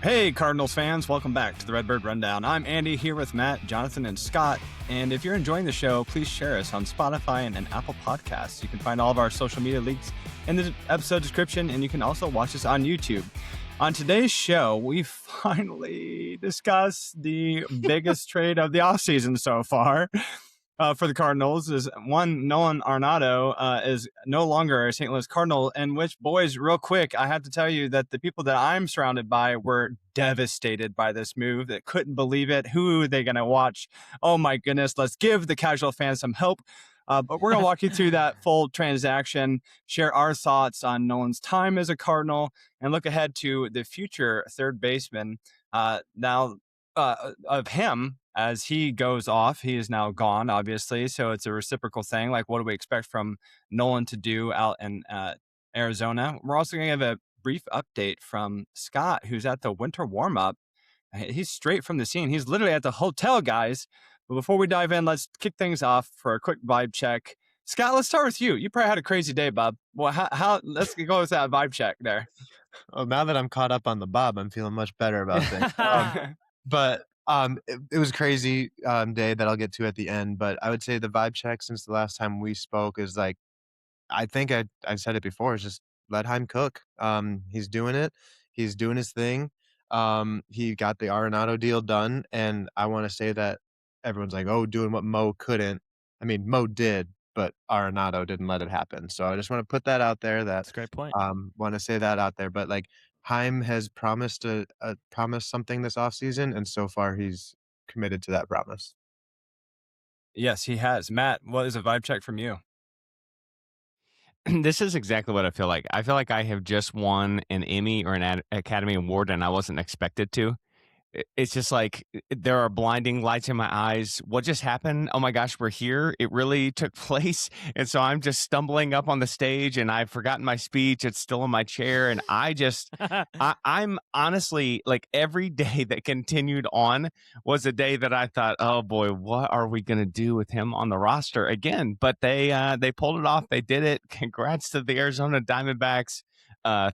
Hey, Cardinals fans, welcome back to the Redbird Rundown. I'm Andy here with Matt, Jonathan, and Scott. And if you're enjoying the show, please share us on Spotify and Apple Podcasts. You can find all of our social media links in the episode description, and you can also watch us on YouTube. On today's show, we finally discuss the biggest trade of the offseason so far for the Cardinals. Is one, Nolan Arenado is no longer a St. Louis Cardinal, and which, boys, real quick, I have to tell you that the people that I'm surrounded by were devastated by this move. That couldn't believe it. Who are they going to watch? Oh my goodness, let's give the casual fans some hope. But we're going to walk you through that full transaction, share our thoughts on Nolan's time as a Cardinal, and look ahead to the future third baseman of him as he goes off. He is now gone, obviously, so it's a reciprocal thing. Like, what do we expect from Nolan to do out in Arizona? We're also going to give a brief update from Scott, who's at the Winter Warm-Up. He's straight from the scene. He's literally at the hotel, guys. But before we dive in, let's kick things off for a quick vibe check. Scott, let's start with you. You probably had a crazy day, bub. Well, how let's go with that vibe check there. Well, now that I'm caught up on the Bob, I'm feeling much better about things. But it was a crazy day that I'll get to at the end. But I would say the vibe check since the last time we spoke is like, I think I said it before, is just let Heim cook. He's doing it. He's doing his thing. He got the Arenado deal done. And I want to say that everyone's like, oh, doing what Mo couldn't. I mean, Mo did, but Arenado didn't let it happen. So I just want to put that out there. That's a great point. Want to say that out there. But like, Heim has promised promised something this offseason, and so far he's committed to that promise. Yes, he has. Matt, what is a vibe check from you? This is exactly what I feel like. I feel like I have just won an Emmy or an Academy Award, and I wasn't expected to. It's just like there are blinding lights in my eyes. What just happened? Oh my gosh, we're here. It really took place. And so I'm just stumbling up on the stage and I've forgotten my speech. It's still in my chair. And I'm honestly like every day that continued on was a day that I thought, oh boy, what are we going to do with him on the roster again? But they pulled it off. They did it. Congrats to the Arizona Diamondbacks.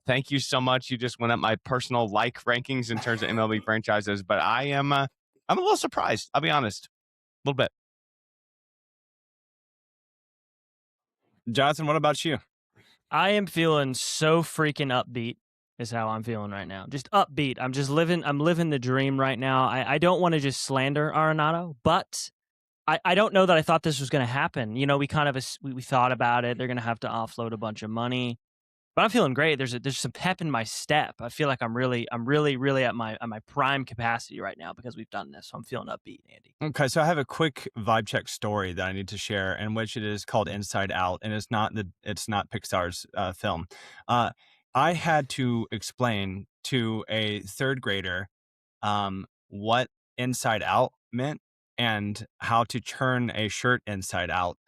Thank you so much. You just went up my personal rankings in terms of MLB franchises, but I'm a little surprised. I'll be honest, a little bit. Jonathan, what about you? I am feeling so freaking upbeat is how I'm feeling right now. Just upbeat. I'm living the dream right now. I don't want to just slander Arenado, but I don't know that I thought this was going to happen. You know, we kind of we thought about it. They're going to have to offload a bunch of money. But I'm feeling great. There's some pep in my step. I feel like I'm really at my prime capacity right now because we've done this. So I'm feeling upbeat, Andy. Okay, so I have a quick vibe check story that I need to share, in which it is called Inside Out, and it's not Pixar's film. I had to explain to a third grader what Inside Out meant and how to turn a shirt inside out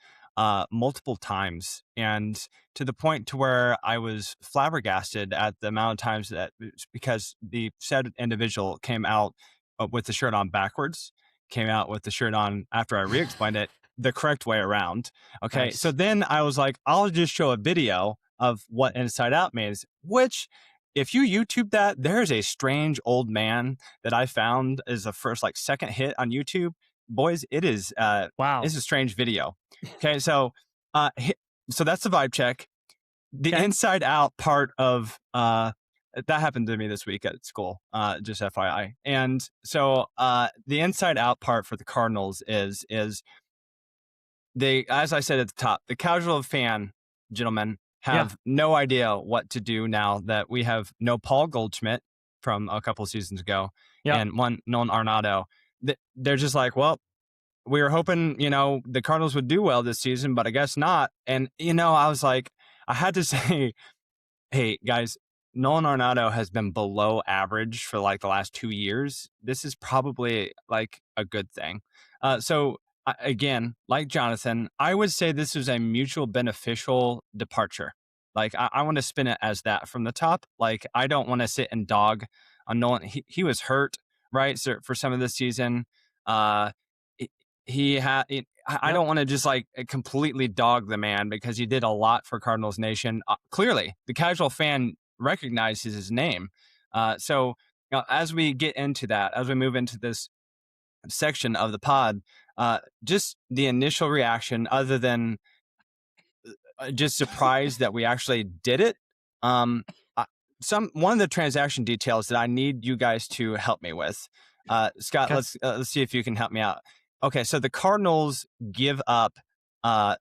multiple times, and to the point to where I was flabbergasted at the amount of times that, because the said individual came out with the shirt on backwards, came out with the shirt on after I re-explained it the correct way around. Okay, Nice. So then I was like, I'll just show a video of what Inside Out means, which if you YouTube that, there's a strange old man that I found is the first second hit on YouTube. Boys, it is wow. It's a strange video. Okay, so that's the vibe check. The Inside Out part of that happened to me this week at school, just FYI. And so the Inside Out part for the Cardinals is they, as I said at the top, the casual fan, gentlemen, have no idea what to do now that we have no Paul Goldschmidt from a couple of seasons ago and one Nolan Arenado. They're just like, well, we were hoping, the Cardinals would do well this season, but I guess not. And, I was like, I had to say, hey, guys, Nolan Arenado has been below average for the last 2 years. This is probably a good thing. So again, like Jonathan, I would say this is a mutual beneficial departure. I want to spin it as that from the top. I don't want to sit and dog on Nolan. He was hurt, right? So for some of the season, I don't want to just completely dog the man because he did a lot for Cardinals Nation. Clearly, the casual fan recognizes his name. So Now, as we get into that, as we move into this section of the pod, just the initial reaction, other than just surprised that we actually did it. One of the transaction details that I need you guys to help me with. Scott, Okay. let's see if you can help me out. Okay, so the Cardinals give up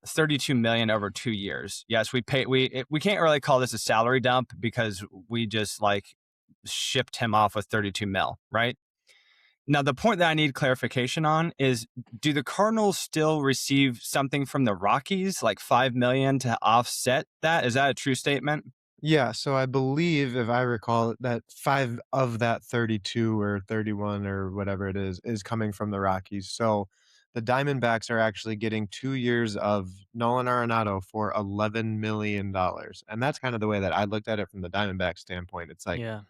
32 million over 2 years. Yes, we can't really call this a salary dump because we just like shipped him off with 32 mil, right? Now, the point that I need clarification on is, do the Cardinals still receive something from the Rockies, like $5 million to offset that? Is that a true statement? Yeah, so I believe, if I recall, that 5 of that 32 or 31 or whatever it is coming from the Rockies. So the Diamondbacks are actually getting 2 years of Nolan Arenado for $11 million. And that's kind of the way that I looked at it from the Diamondback standpoint. It's like, Yeah.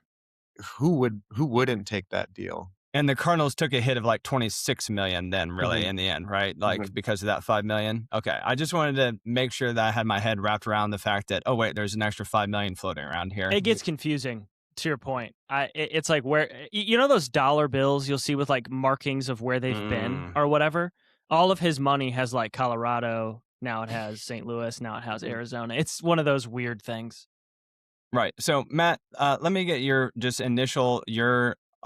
who wouldn't take that deal? And the Cardinals took a hit of like 26 million then, really, Mhm. in the end, right? Like, Mhm. because of that 5 million. Okay. I just wanted to make sure that I had my head wrapped around the fact that, oh, wait, there's an extra 5 million floating around here. It gets confusing, to your point. It's like where you know those dollar bills you'll see with like markings of where they've been or whatever. All of his money has like Colorado. Now it has St. Louis. Now it has Arizona. It's one of those weird things. Right. So, Matt, let me get your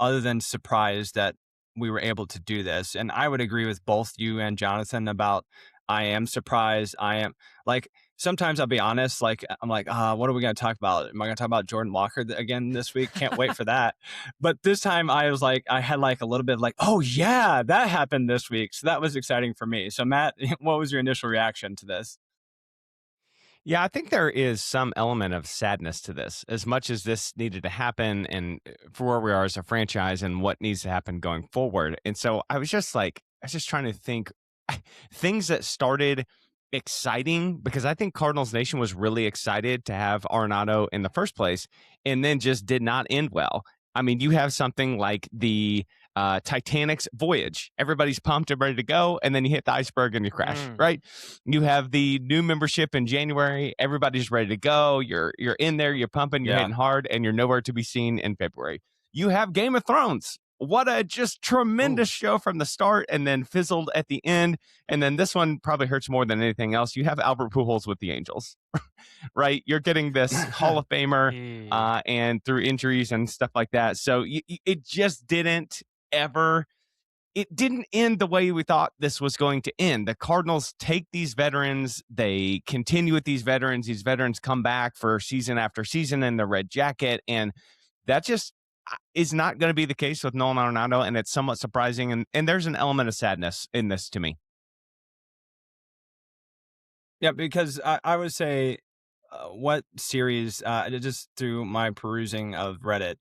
other than surprised that we were able to do this. And I would agree with both you and Jonathan about I am surprised. I am like, sometimes I'll be honest, like, I'm like, what are we going to talk about? Am I going to talk about Jordan Walker again this week? Can't wait for that. But this time I was like, I had like a little bit of like, oh, yeah, that happened this week. So that was exciting for me. So, Matt, what was your initial reaction to this? Yeah, I think there is some element of sadness to this. As much as this needed to happen and for where we are as a franchise and what needs to happen going forward. And so I was just trying to think things that started exciting, because I think Cardinals Nation was really excited to have Arenado in the first place and then just did not end well. I mean, you have something like the Titanic's voyage. Everybody's pumped and ready to go, and then you hit the iceberg and you crash, right? You have the new membership in January. Everybody's ready to go. You're in there, you're pumping, you're hitting hard, and you're nowhere to be seen in February. You have Game of Thrones. What a just tremendous show from the start and then fizzled at the end. And then this one probably hurts more than anything else. You have Albert Pujols with the Angels, right? You're getting this Hall of Famer and through injuries and stuff like that. So it just didn't end the way we thought this was going to end. The Cardinals take these veterans, they continue with these veterans come back for season after season in the red jacket, and that just is not going to be the case with Nolan Arenado, and it's somewhat surprising, and there's an element of sadness in this to me. Yeah, because I would say what series, just through my perusing of Reddit,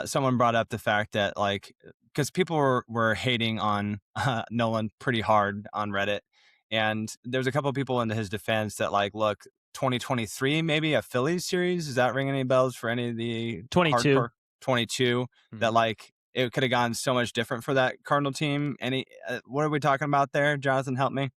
someone brought up the fact that, like, because people were hating on Nolan pretty hard on Reddit, and there's a couple of people in his defense that, like, look, 2023 maybe a Phillies series. Does that ring any bells for any of the 22? hardcore 22 that like it could have gone so much different for that Cardinal team? What are we talking about there, Jonathan? Help me.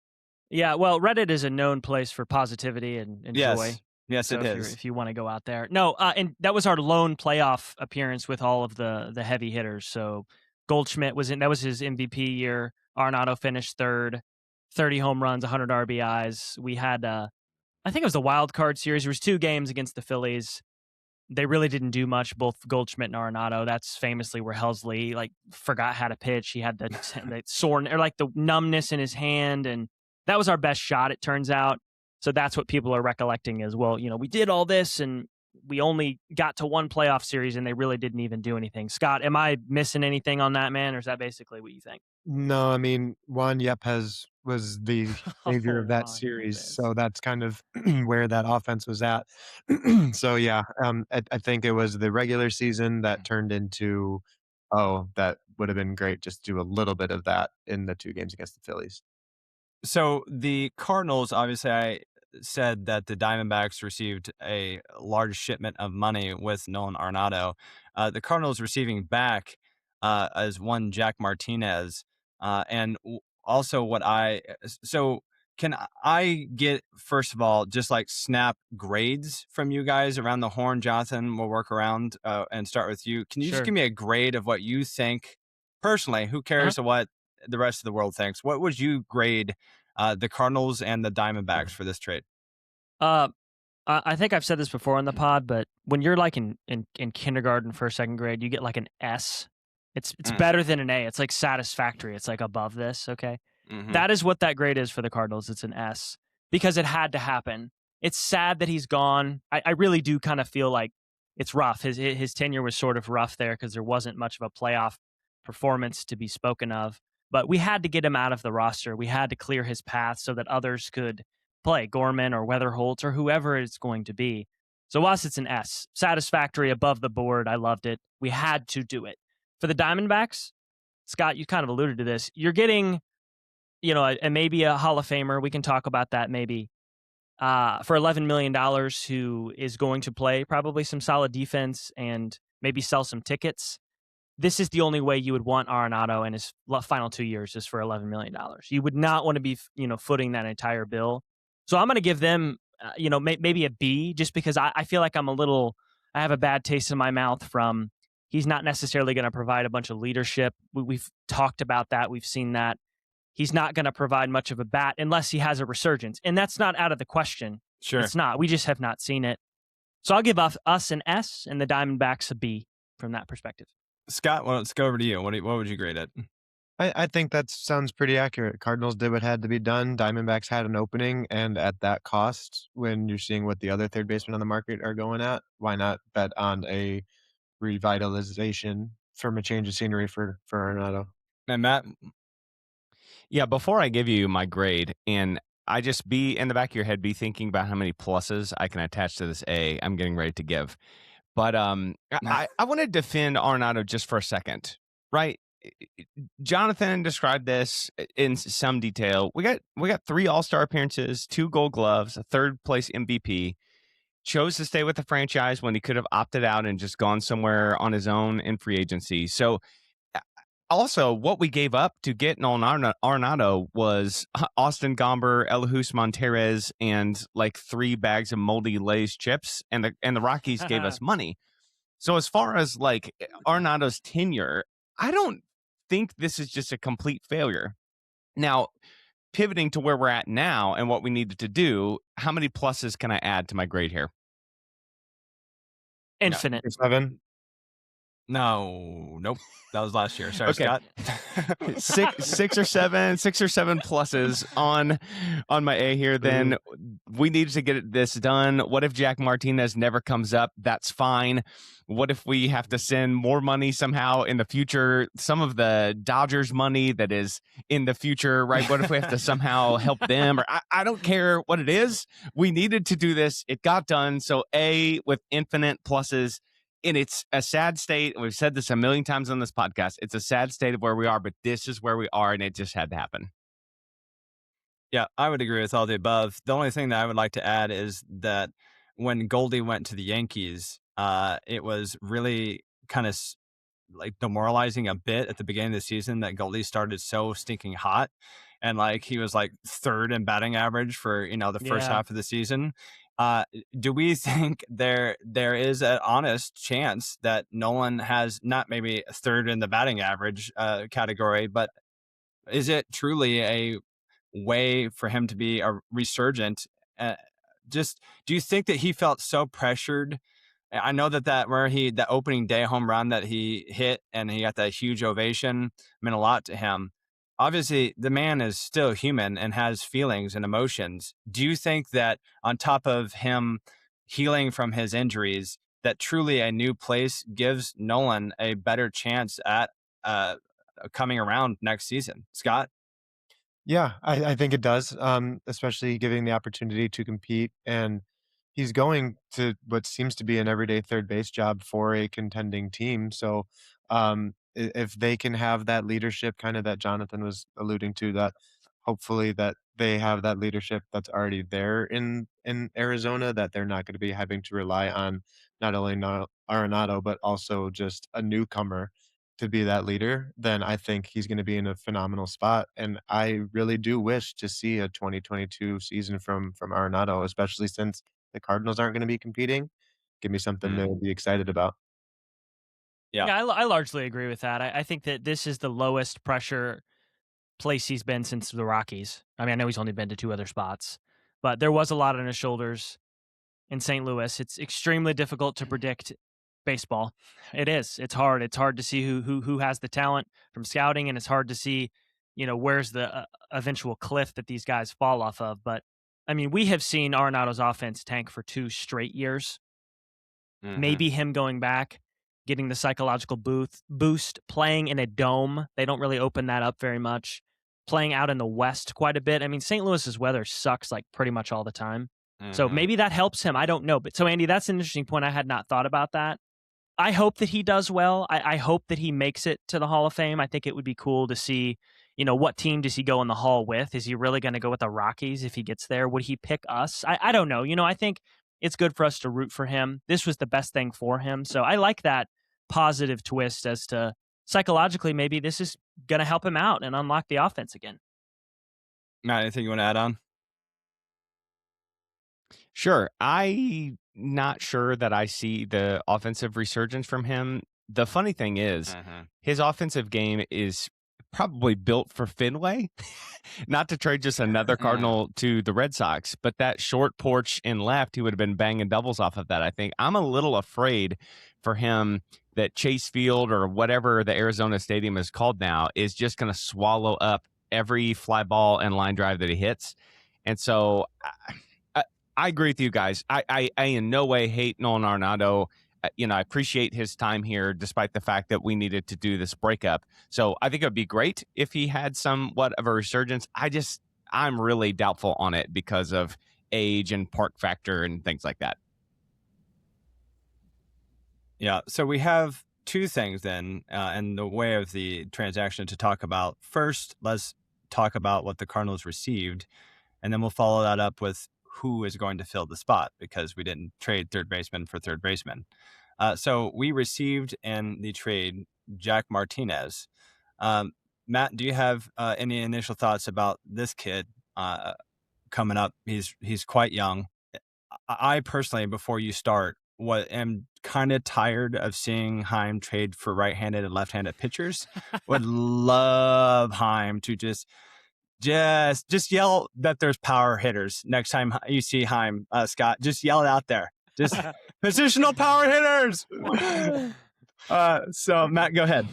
Yeah, well, Reddit is a known place for positivity and joy. Yes, So it is. if you want to go out there. No, and that was our lone playoff appearance with all of the heavy hitters. So Goldschmidt that was his MVP year. Arenado finished third, 30 home runs, 100 RBIs. We had, I think it was the wild card series. There was 2 games against the Phillies. They really didn't do much, both Goldschmidt and Arenado. That's famously where Helsley like forgot how to pitch. He had the sore or like the numbness in his hand, and that was our best shot, it turns out. So that's what people are recollecting as well. You know, we did all this and we only got to one playoff series and they really didn't even do anything. Scott, am I missing anything on that, man? Or is that basically what you think? No, I mean, Juan Yepes was the savior of that Juan series, Yepes. so that's kind of where that offense was at. So yeah, I think it was the regular season that turned into, oh, that would have been great just to do a little bit of that in the 2 games against the Phillies. So the Cardinals, obviously, I said that the Diamondbacks received a large shipment of money with Nolan Arenado. The Cardinals receiving back as one Jack Martinez, and also so can I get, first of all, just like snap grades from you guys around the horn? Jonathan, we'll work around and start with you. Can you just Sure. give me a grade of what you think personally? Who cares what the rest of the world thinks? What would you grade the Cardinals and the Diamondbacks for this trade? Uh, I think I've said this before on the pod, but when you're like in kindergarten, first, second grade, you get like an S. It's better than an A. It's like satisfactory. It's like above this. Okay. Mm-hmm. That is what that grade is for the Cardinals. It's an S because it had to happen. It's sad that he's gone. I really do kind of feel like it's rough. His tenure was sort of rough there because there wasn't much of a playoff performance to be spoken of. But we had to get him out of the roster. We had to clear his path so that others could play, Gorman or Weatherholt or whoever it's going to be. So us, it's an S. Satisfactory, above the board. I loved it. We had to do it. For the Diamondbacks, Scott, you kind of alluded to this. You're getting, and maybe a Hall of Famer. We can talk about that maybe. For $11 million, who is going to play probably some solid defense and maybe sell some tickets. This is the only way you would want Arenado in his final 2 years is for $11 million. You would not want to be, footing that entire bill. So I'm going to give them, maybe a B, just because I feel like I have a bad taste in my mouth from he's not necessarily going to provide a bunch of leadership. We've talked about that. We've seen that. He's not going to provide much of a bat unless he has a resurgence. And that's not out of the question. Sure. It's not. We just have not seen it. So I'll give us an S and the Diamondbacks a B from that perspective. Scott, well, let's go over to you. What would you grade it? I think that sounds pretty accurate. Cardinals did what had to be done. Diamondbacks had an opening, and at that cost, when you're seeing what the other third basemen on the market are going at, why not bet on a revitalization from a change of scenery for Arenado? And Matt? Yeah, before I give you my grade, and I just be in the back of your head, be thinking about how many pluses I can attach to this A I'm getting ready to give. But I want to defend Arenado just for a second, right? Jonathan described this in some detail. We got 3 All-Star appearances, 2 Gold Gloves, a 3rd place MVP. Chose to stay with the franchise when he could have opted out and just gone somewhere on his own in free agency. So also, what we gave up to get Nolan Arenado was Austin Gomber, Elhus Monterrez, and like 3 bags of moldy Lay's chips, and the Rockies gave us money. So as far as like Arenado's tenure, I don't think this is just a complete failure. Now, pivoting to where we're at now and what we needed to do, how many pluses can I add to my grade here? Infinite. 7. No, nope. That was last year. Sorry, Okay. Scott. six or seven pluses on my A here. Then we needed to get this done. What if Jack Martinez never comes up? That's fine. What if we have to send more money somehow in the future? Some of the Dodgers money that is in the future, right? What if we have to somehow help them? Or I don't care what it is. We needed to do this. It got done. So A with infinite pluses. And it's a sad state. We've said this a million times on this podcast. It's a sad state of where we are, but this is where we are, and it just had to happen. Yeah, I would agree with all the above. The only thing that I would like to add is that when Goldie went to the Yankees, it was really kind of like demoralizing a bit at the beginning of the season that Goldie started so stinking hot. And like he was like 3rd in batting average for, the first half of the season. Do we think there is an honest chance that Nolan has not maybe 3rd in the batting average category, but is it truly a way for him to be a resurgent? Just do you think that he felt so pressured? I know that opening day home run that he hit and he got that huge ovation meant a lot to him. Obviously, the man is still human and has feelings and emotions. Do you think that on top of him healing from his injuries, that truly a new place gives Nolan a better chance at coming around next season? Scott? Yeah, I think it does, especially giving the opportunity to compete. And he's going to what seems to be an everyday third base job for a contending team. So if they can have that leadership kind of that Jonathan was alluding to, that hopefully that they have that leadership that's already there in Arizona, that they're not going to be having to rely on not only Arenado, but also just a newcomer to be that leader, then I think he's going to be in a phenomenal spot. And I really do wish to see a 2022 season from Arenado, especially since the Cardinals aren't going to be competing. Give me something to be excited about. Yeah. Yeah, I largely agree with that. I think that this is the lowest pressure place he's been since the Rockies. I mean, I know he's only been to 2 other spots, but there was a lot on his shoulders in St. Louis. It's extremely difficult to predict baseball. It is. It's hard. It's hard to see who has the talent from scouting, and it's hard to see, where's the eventual cliff that these guys fall off of. But I mean, we have seen Arenado's offense tank for 2 straight years. Maybe him going back, getting the psychological boost, playing in a dome. They don't really open that up very much. Playing out in the West quite a bit. I mean, St. Louis's weather sucks like pretty much all the time. So maybe that helps him. I don't know. But so, Andy, that's an interesting point. I had not thought about that. I hope that he does well. I hope that he makes it to the Hall of Fame. I think it would be cool to see, what team does he go in the Hall with? Is he really going to go with the Rockies if he gets there? Would he pick us? I don't know. I think it's good for us to root for him. This was the best thing for him. So I like that positive twist as to psychologically, maybe this is going to help him out and unlock the offense again. Matt, anything you want to add on? Sure. I'm not sure that I see the offensive resurgence from him. The funny thing is, his offensive game is probably built for Fenway. Not to trade just another Cardinal to the Red Sox, but that short porch in left, he would have been banging doubles off of that, I think. I'm a little afraid for him that Chase Field or whatever the Arizona Stadium is called now is just going to swallow up every fly ball and line drive that he hits. And so I agree with you guys. I in no way hate Nolan Arenado. I appreciate his time here, despite the fact that we needed to do this breakup. So I think it would be great if he had somewhat of a resurgence. I'm really doubtful on it because of age and park factor and things like that. Yeah. So we have 2 things then in the way of the transaction to talk about. First, let's talk about what the Cardinals received, and then we'll follow that up with who is going to fill the spot because we didn't trade third baseman for third baseman. So we received in the trade Jack Martinez. Matt, do you have any initial thoughts about this kid coming up? He's quite young. I personally, before you start, am kind of tired of seeing Heim trade for right-handed and left-handed pitchers. Would love Heim to just yell that there's power hitters next time you see Heim, Scott. Just yell it out there. Just positional power hitters. So Matt, go ahead.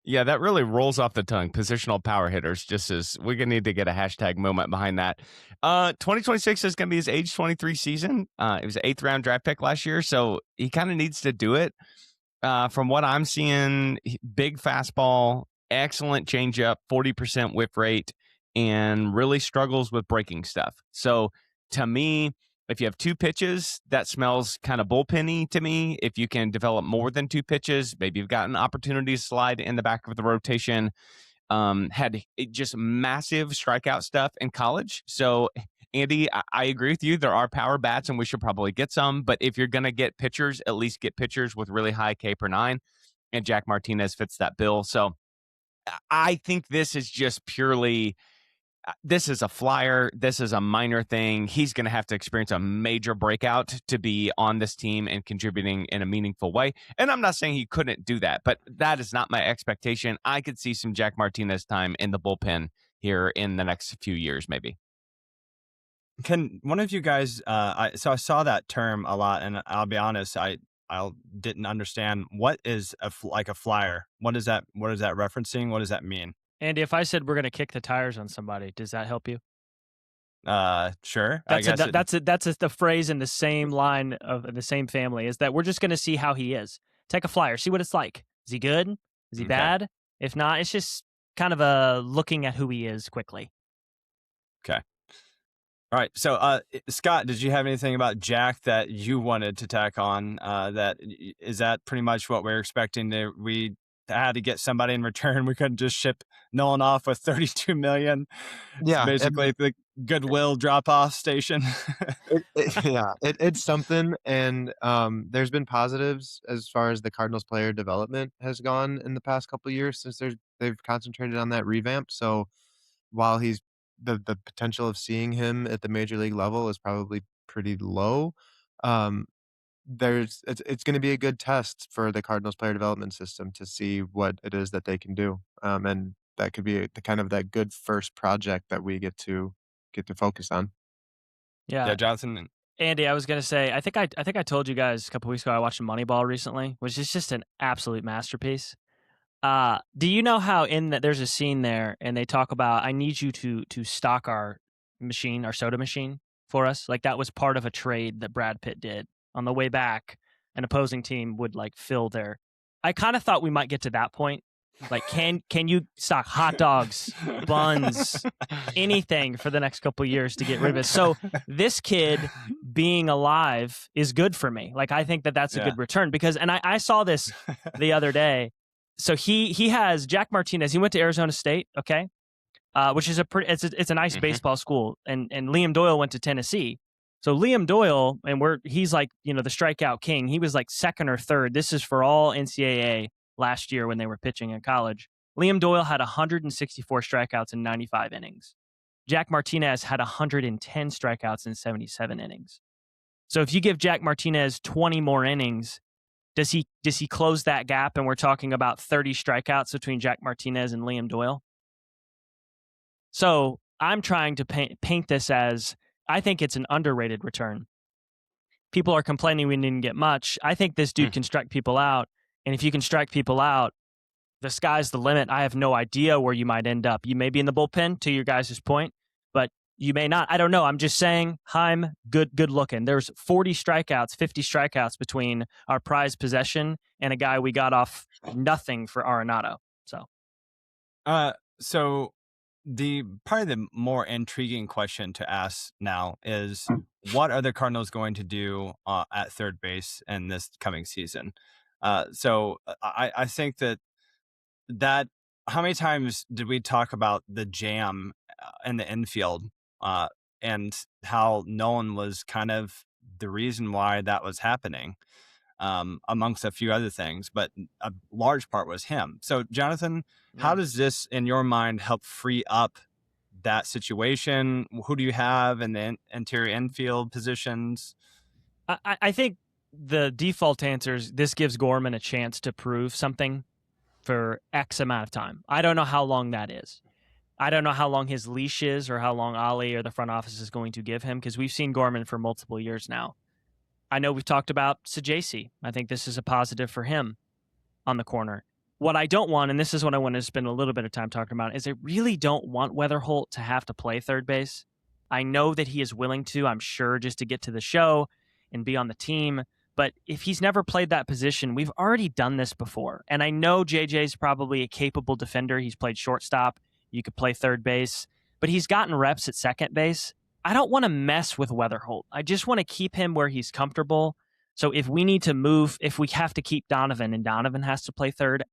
Yeah, that really rolls off the tongue. Positional power hitters. Just as we're gonna need to get a hashtag moment behind that. 2026 is gonna be his age 23 season. It was an 8th round draft pick last year, so he kind of needs to do it. From what I'm seeing, big fastball, excellent changeup, 40% whip rate, and really struggles with breaking stuff. So to me, if you have 2 pitches, that smells kind of bullpenny to me. If you can develop more than 2 pitches, maybe you've got an opportunity to slide in the back of the rotation. Had just massive strikeout stuff in college. So Andy, I agree with you. There are power bats, and we should probably get some. But if you're going to get pitchers, at least get pitchers with really high K per 9. And Jack Martinez fits that bill. So I think this is just purely, this is a flyer. This is a minor thing. He's going to have to experience a major breakout to be on this team and contributing in a meaningful way. And I'm not saying he couldn't do that, but that is not my expectation. I could see some Jack Martinez time in the bullpen here in the next few years, maybe. Can one of you guys? I saw that term a lot, and I'll be honest, I didn't understand what is a flyer. What is that referencing? What does that mean? Andy, if I said we're going to kick the tires on somebody, does that help you? Sure. That's the phrase in the same line of the same family is that we're just going to see how he is. Take a flyer, see what it's like. Is he good? Is he bad? If not, it's just kind of a looking at who he is quickly. Okay. All right. So, Scott, did you have anything about Jack that you wanted to tack on? Is that pretty much what we're expecting? We had to get somebody in return. We couldn't just ship Nolan off with $32 million. It's Yeah, basically the goodwill drop-off station. It's something, and there's been positives as far as the Cardinals player development has gone in the past couple of years since they've concentrated on that revamp. So while the potential of seeing him at the major league level is probably pretty low, um, it's going to be a good test for the Cardinals player development system to see what it is that they can do, and that could be the kind of that good first project that we get to focus on. Yeah. Yeah, Jonathan. Andy, I was gonna say, I think I told you guys a couple weeks ago I watched Moneyball recently, which is just an absolute masterpiece. Do you know how in that there's a scene there and they talk about I need you to stock our machine, our soda machine for us? Like that was part of a trade that Brad Pitt did on the way back. An opposing team would like fill their. I kind of thought we might get to that point. Like, can you stock hot dogs, buns, anything for the next couple of years to get rid of it? So this kid being alive is good for me. Like I think that's a good return because, and I saw this the other day. So he has Jack Martinez. He went to Arizona State, okay, which is it's a nice baseball school, and Liam Doyle went to Tennessee. So Liam Doyle, and he's like the strikeout king. He was like second or third. This is for all NCAA last year when they were pitching in college. Liam Doyle had 164 strikeouts in 95 innings. Jack Martinez had 110 strikeouts in 77 innings. So if you give Jack Martinez 20 more innings, does he close that gap? And we're talking about 30 strikeouts between Jack Martinez and Liam Doyle. So I'm trying to paint this as I think it's an underrated return. People are complaining we didn't get much. I think this dude can strike people out. And if you can strike people out, the sky's the limit. I have no idea where you might end up. You may be in the bullpen, to your guys' point, but you may not. I don't know. I'm just saying, Heim, good looking. There's 40 strikeouts, 50 strikeouts between our prized possession and a guy we got off nothing for Arenado. So probably the more intriguing question to ask now is, what are the Cardinals going to do at third base in this coming season? So I think that how many times did we talk about the jam in the infield and how Nolan was kind of the reason why that was happening, amongst a few other things, but a large part was him. So Jonathan, how does this in your mind help free up that situation? Who do you have in the interior infield positions? I think the default answer is this gives Gorman a chance to prove something for X amount of time. I don't know how long that is. I don't know how long his leash is or how long Ollie or the front office is going to give him because we've seen Gorman for multiple years now. I know we've talked about Sajasi. I think this is a positive for him on the corner. What I don't want, and this is what I want to spend a little bit of time talking about, is I really don't want Weatherholt to have to play third base. I know that he is willing to, I'm sure, just to get to the show and be on the team. But if he's never played that position, we've already done this before. And I know JJ's probably a capable defender. He's played shortstop. You could play third base. But he's gotten reps at second base. I don't want to mess with Weatherholt. I just want to keep him where he's comfortable. So if we need to move, if we have to keep Donovan and Donovan has to play third,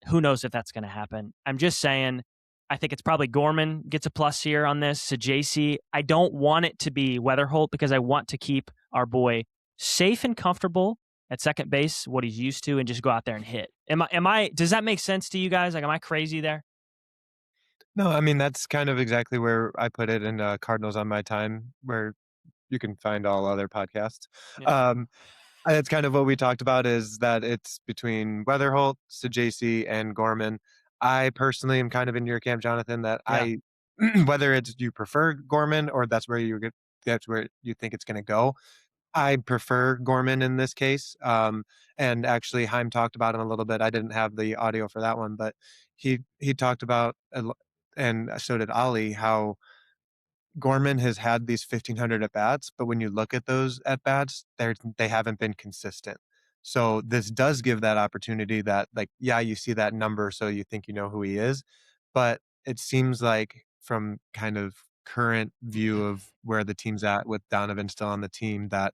who knows if that's going to happen. I'm just saying, I think it's probably Gorman gets a plus here on this. Sajasi, I don't want it to be Weatherholt because I want to keep our boy safe and comfortable at second base, what he's used to, and just go out there and hit. Does that make sense to you guys? Like, am I crazy there? No, I mean, that's kind of exactly where I put it in Cardinals on My Time, where you can find all other podcasts. Yeah. That's kind of what we talked about, is that it's between Weatherholt, Sajasi, and Gorman. I personally am kind of in your camp, Jonathan, that whether it's you prefer Gorman or that's where you think it's going to go. I prefer Gorman in this case. And actually, Heim talked about him a little bit. I didn't have the audio for that one, but he talked about, and so did Ollie, how Gorman has had these 1,500 at bats, but when you look at those at bats, they haven't been consistent. So this does give that opportunity that, like, yeah, you see that number, so you think you know who he is, but it seems like from kind of current view of where the team's at with Donovan still on the team, that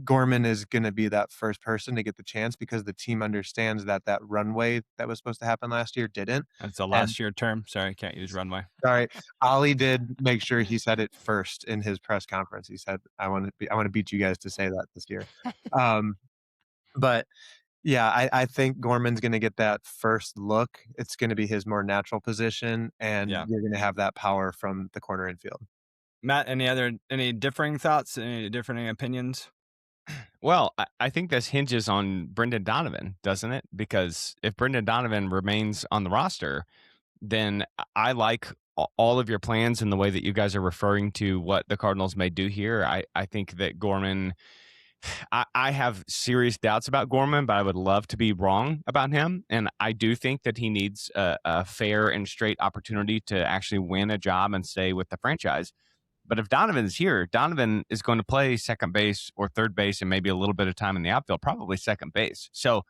Gorman is going to be that first person to get the chance because the team understands that that runway that was supposed to happen last year didn't. That's a And last year term. Sorry, can't use runway. sorry, Ollie did make sure he said it first in his press conference. He said, I want to beat you guys to say that this year. But yeah, I think Gorman's going to get that first look. It's going to be his more natural position, and Yeah. you're going to have that power from the corner infield. Matt, any differing thoughts? Any differing opinions? Well, I think this hinges on Brendan Donovan, doesn't it? Because if Brendan Donovan remains on the roster, then I like all of your plans and the way that you guys are referring to what the Cardinals may do here. I think that Gorman, I have serious doubts about Gorman, but I would love to be wrong about him. And I do think that he needs a fair and straight opportunity to actually win a job and stay with the franchise. But if Donovan's here, Donovan is going to play second base or third base and maybe a little bit of time in the outfield, probably second base. So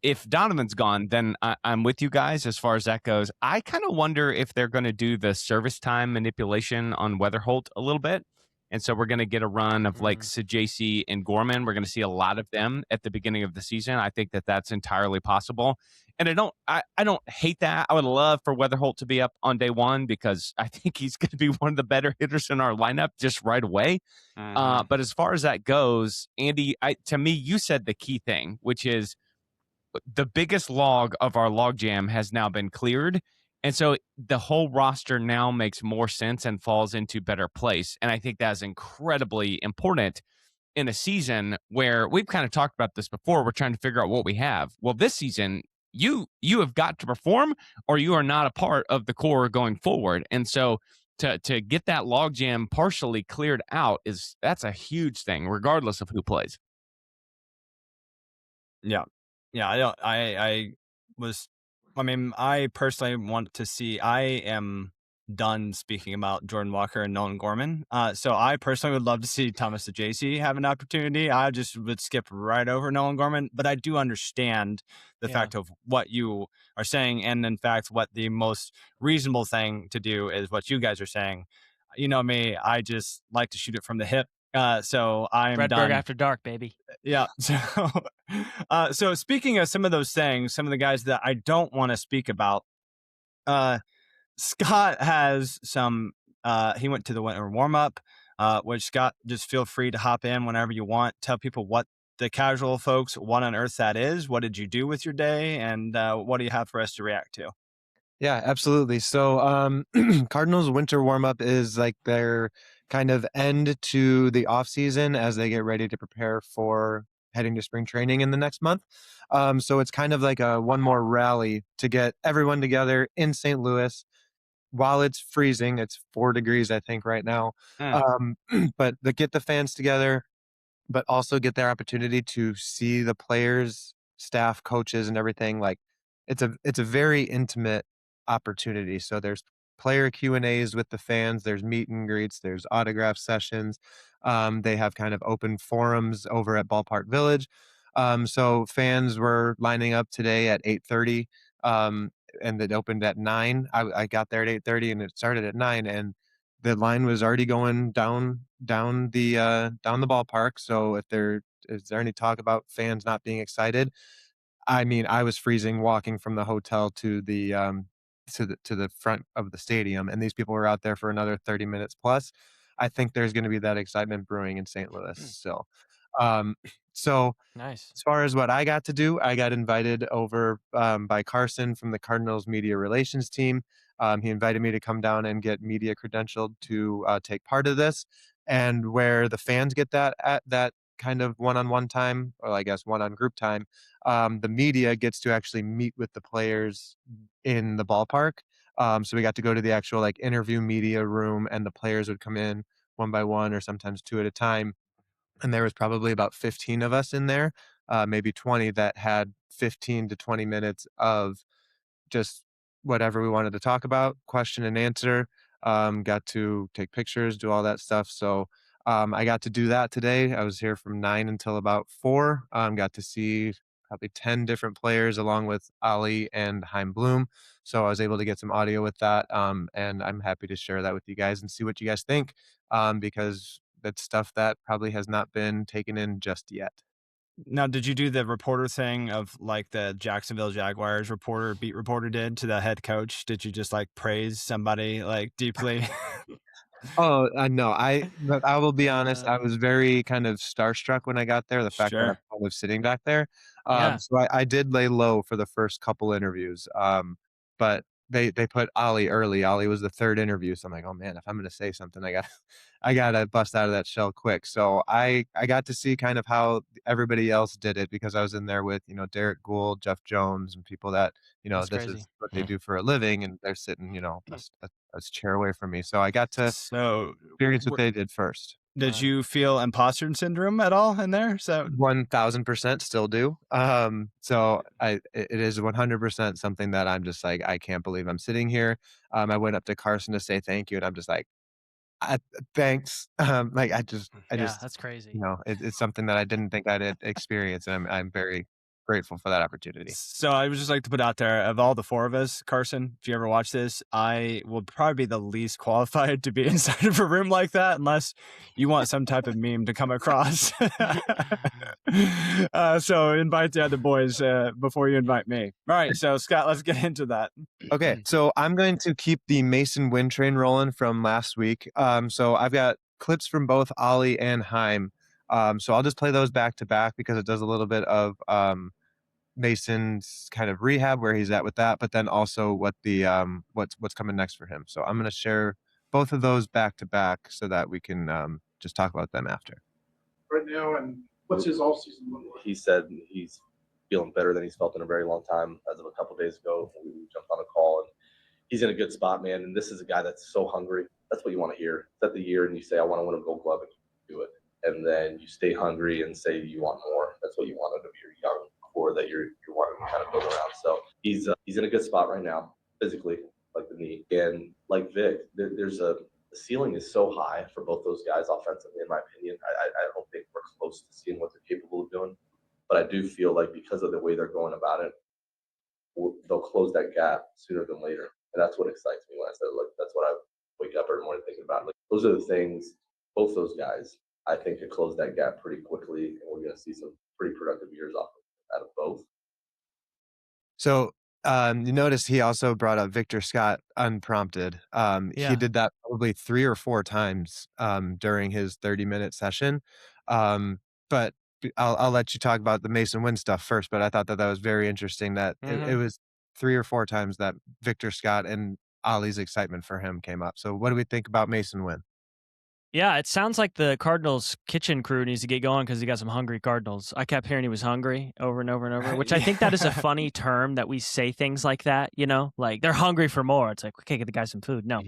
if Donovan's gone, then I'm with you guys as far as that goes. I kind of wonder if they're going to do the service time manipulation on Weatherholt a little bit. And so we're going to get a run of like Sajaci and Gorman. We're going to see a lot of them at the beginning of the season. I think that that's entirely possible. And I don't hate that. I would love for Weatherholt to be up on day one because I think he's going to be one of the better hitters in our lineup just right away. But as far as that goes, Andy, to me, you said the key thing, which is the biggest log of our logjam has now been cleared. And so the whole roster now makes more sense and falls into better place. And I think that's incredibly important in a season where we've kind of talked about this before. We're trying to figure out what we have. Well, this season, you have got to perform or you are not a part of the core going forward. And so to get that logjam partially cleared out that's a huge thing, regardless of who plays. Yeah. Yeah, I personally want to see. I am done speaking about Jordan Walker and Nolan Gorman. So I personally would love to see Thomas Sajaci have an opportunity. I just would skip right over Nolan Gorman, but I do understand the fact of what you are saying, and in fact, what the most reasonable thing to do is what you guys are saying. You know me, I just like to shoot it from the hip. So I'm Redbird done. after dark, baby. Yeah. So speaking of some of those things, some of the guys that I don't want to speak about, Scott has some. He went to the winter warm-up, which Scott, just feel free to hop in whenever you want. Tell people what the casual folks, what on earth that is. What did you do with your day, and what do you have for us to react to? Yeah, absolutely. So Cardinals Winter Warm-Up is like their kind of end to the off season as they get ready to prepare for heading to spring training in the next month. So it's kind of like a one more rally to get everyone together in St. Louis while it's freezing. It's 4 degrees, I think, right now. But to get the fans together, but also get their opportunity to see the players, staff, coaches, and everything. Like it's a very intimate opportunity. So there's player Q&As with the fans, there's meet and greets, there's autograph sessions. They have kind of open forums over at Ballpark Village. So fans were lining up today at 8:30, and it opened at 9. I got there at 8:30 and it started at 9, and the line was already going down the ballpark. So if there is there any talk about fans not being excited, I mean, I was freezing walking from the hotel to the front of the stadium, and these people were out there for another 30 minutes plus. I think there's going to be that excitement brewing in St. Louis still. Um, so Nice. as far as what I got to do, I got invited over by Carson from the Cardinals media relations team. He invited me to come down and get media credentialed to take part of this. And where the fans get that kind of one-on-one time, or I guess one-on group time, the media gets to actually meet with the players in the ballpark. So we got to go to the actual like interview media room, and the players would come in one by one or sometimes two at a time. And there was probably about 15 of us in there, maybe 20, that had 15 to 20 minutes of just whatever we wanted to talk about, question and answer. Got to take pictures, do all that stuff. So I got to do that today. I was here from 9 until about 4. Got to see probably 10 different players along with Ali and Heim Bloom. So I was able to get some audio with that. And I'm happy to share that with you guys and see what you guys think. Because that's stuff that probably has not been taken in just yet. Now, did you do the reporter thing of like the Jacksonville Jaguars beat reporter did to the head coach? Did you just like praise somebody like deeply? Oh, no, but I will be honest, I was very kind of starstruck when I got there, the fact that I'm Sure. kind of sitting back there. Yeah. So I did lay low for the first couple interviews, but they put Ollie early. Ollie was the 3rd interview, so I'm like, "Oh, man, if I'm gonna say something, I gotta bust out of that shell quick." So I got to see kind of how everybody else did it because I was in there with, Derek Gould, Jeff Jones, and people that, That's this crazy. is what they do for a living, and they're sitting, a chair away from me. So I got to So, experience what they did first. did you feel imposter syndrome at all in there? So 1000% still do. So it is 100% something that I'm just like, I can't believe I'm sitting here. I went up to Carson to say thank you, and I'm just like, thanks. Like I Yeah, just, that's crazy. it's something that I didn't think I'd experience, and I'm very grateful for that opportunity. So I would just like to put out there, of all the 4 of us, Carson, if you ever watch this, I will probably be the least qualified to be inside of a room like that, unless you want some type of meme to come across. So invite the other boys before you invite me. All right, so Scott, let's get into that. Okay, so I'm going to keep the Mason win train rolling from last week. So I've got clips from both Ollie and Heim. So I'll just play those back to back because it does a little bit of Mason's kind of rehab where he's at with that, but then also what the what's coming next for him. So I'm going to share both of those back to back so that we can just talk about them after. Right now, and what's his offseason look like? He said he's feeling better than he's felt in a very long time. As of a couple of days ago, we jumped on a call, and he's in a good spot, man. And this is a guy that's so hungry. That's what you want to hear. It's at the year, and you say, "I want to win a Gold Glove," and you do it. And then you stay hungry and say you want more. That's what you want out of your young core that you're wanting to kind of build around. So he's in a good spot right now, physically, like the knee, and like Vic. The ceiling is so high for both those guys offensively, in my opinion. I don't think we're close to seeing what they're capable of doing. But I do feel like because of the way they're going about it, they'll close that gap sooner than later. And that's what excites me when I said, look, that's what I wake up every morning thinking about. Like, those are the things, both those guys, I think could close that gap pretty quickly. And we're going to see some pretty productive years out of both. So you notice he also brought up Victor Scott unprompted. Yeah. He did that probably 3 or 4 times during his 30-minute session. But I'll let you talk about the Mason Wynn stuff first. But I thought that was very interesting that it was 3 or 4 times that Victor Scott and Ollie's excitement for him came up. So what do we think about Mason Wynn? Yeah, it sounds like the Cardinals kitchen crew needs to get going because he got some hungry Cardinals. I kept hearing he was hungry over and over and over, which I think that is a funny term that we say things like that, like they're hungry for more. It's like, we can't get the guy some food. No.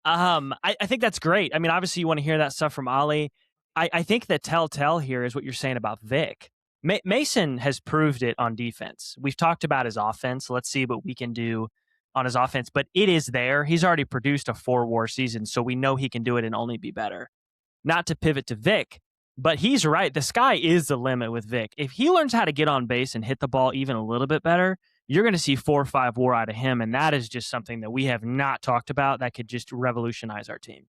I think that's great. I mean, obviously you want to hear that stuff from Ollie. I think the telltale here is what you're saying about Vic. Mason has proved it on defense. We've talked about his offense. Let's see what we can do on his offense, but it is there. He's already produced a 4-WAR season, so we know he can do it and only be better. Not to pivot to Vic, but he's right. The sky is the limit with Vic. If he learns how to get on base and hit the ball even a little bit better, you're going to see 4 or 5 WAR out of him, and that is just something that we have not talked about that could just revolutionize our team.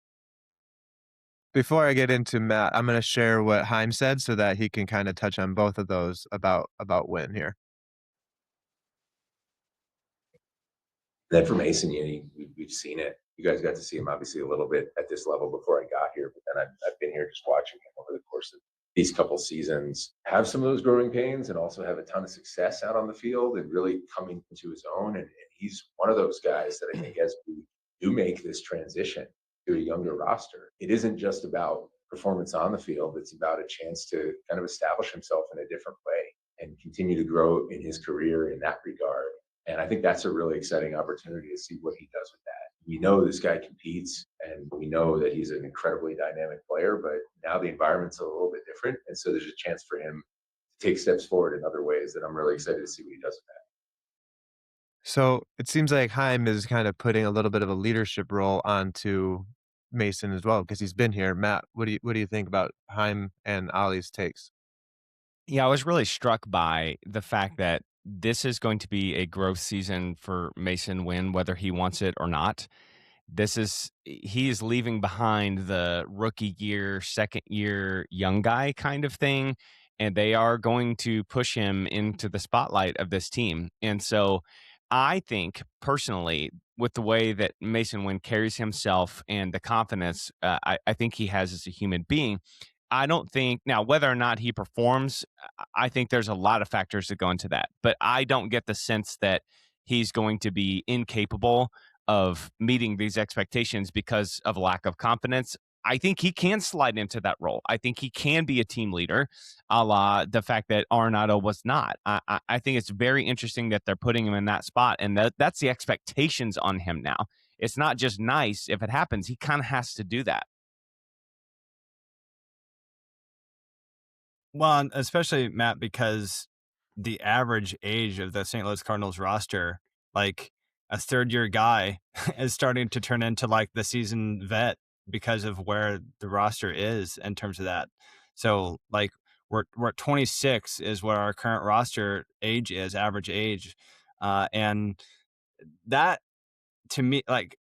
Before I get into Matt, I'm going to share what Heim said so that he can kind of touch on both of those about Wynn here. Then for Mason, we've seen it. You guys got to see him obviously a little bit at this level before I got here, but then I've been here just watching him over the course of these couple seasons have some of those growing pains and also have a ton of success out on the field and really coming into his own. And he's one of those guys that I think as we do make this transition to a younger roster, it isn't just about performance on the field. It's about a chance to kind of establish himself in a different way and continue to grow in his career in that regard. And I think that's a really exciting opportunity to see what he does with that. We know this guy competes and we know that he's an incredibly dynamic player, but now the environment's a little bit different. And so there's a chance for him to take steps forward in other ways that I'm really excited to see what he does with that. So it seems like Heim is kind of putting a little bit of a leadership role onto Mason as well because he's been here. Matt, what do you think about Heim and Ollie's takes? Yeah, I was really struck by the fact that this is going to be a growth season for Mason Wynn, whether he wants it or not. he is leaving behind the rookie year, second year young guy kind of thing. And they are going to push him into the spotlight of this team. And so I think personally, with the way that Mason Wynn carries himself and the confidence I think he has as a human being, I don't think now whether or not he performs, I think there's a lot of factors that go into that. But I don't get the sense that he's going to be incapable of meeting these expectations because of lack of confidence. I think he can slide into that role. I think he can be a team leader, a la the fact that Arenado was not. I think it's very interesting that they're putting him in that spot, and that's the expectations on him now. It's not just nice. If it happens, he kind of has to do that. Well, especially Matt, because the average age of the St. Louis Cardinals roster, like a third-year guy, is starting to turn into like the seasoned vet because of where the roster is in terms of that. So, like, we're at 26 is what our current roster age is, average age, and that to me, like,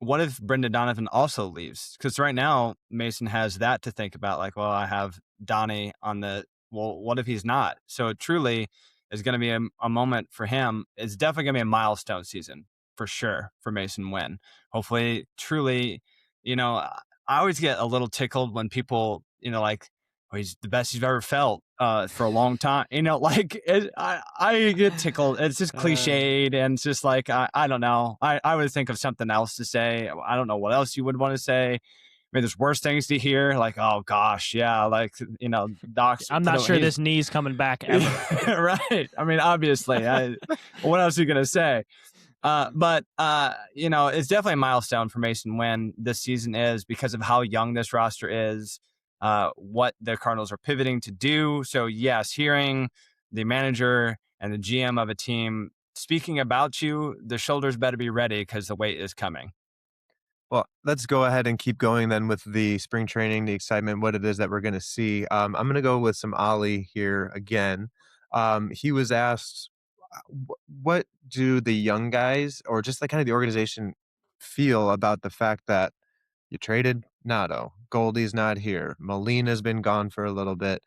what if Brendan Donovan also leaves? Because right now Mason has that to think about. Like, well, I have Donnie on the. Well, what if he's not? So it truly is going to be a moment for him. It's definitely going to be a milestone season for sure for Mason Wynn. Hopefully, truly, I always get a little tickled when people, like, oh, he's the best he's ever felt for a long time. I get tickled. It's just cliched, and it's just like, I don't know. I would think of something else to say. I don't know what else you would want to say. I mean, there's worse things to hear, like, oh gosh, yeah, like, docs. I'm not sure this knee's coming back ever. Right. I mean, obviously, what else are you gonna say? But it's definitely a milestone for Mason Wynn this season is because of how young this roster is, what the Cardinals are pivoting to do. So yes, hearing the manager and the GM of a team speaking about you, the shoulders better be ready because the weight is coming. Well, let's go ahead and keep going then with the spring training, the excitement, what it is that we're going to see. I'm going to go with some Ollie here again. He was asked, what do the young guys or just like kind of the organization feel about the fact that you traded Nato, Goldie's not here, Molina's been gone for a little bit.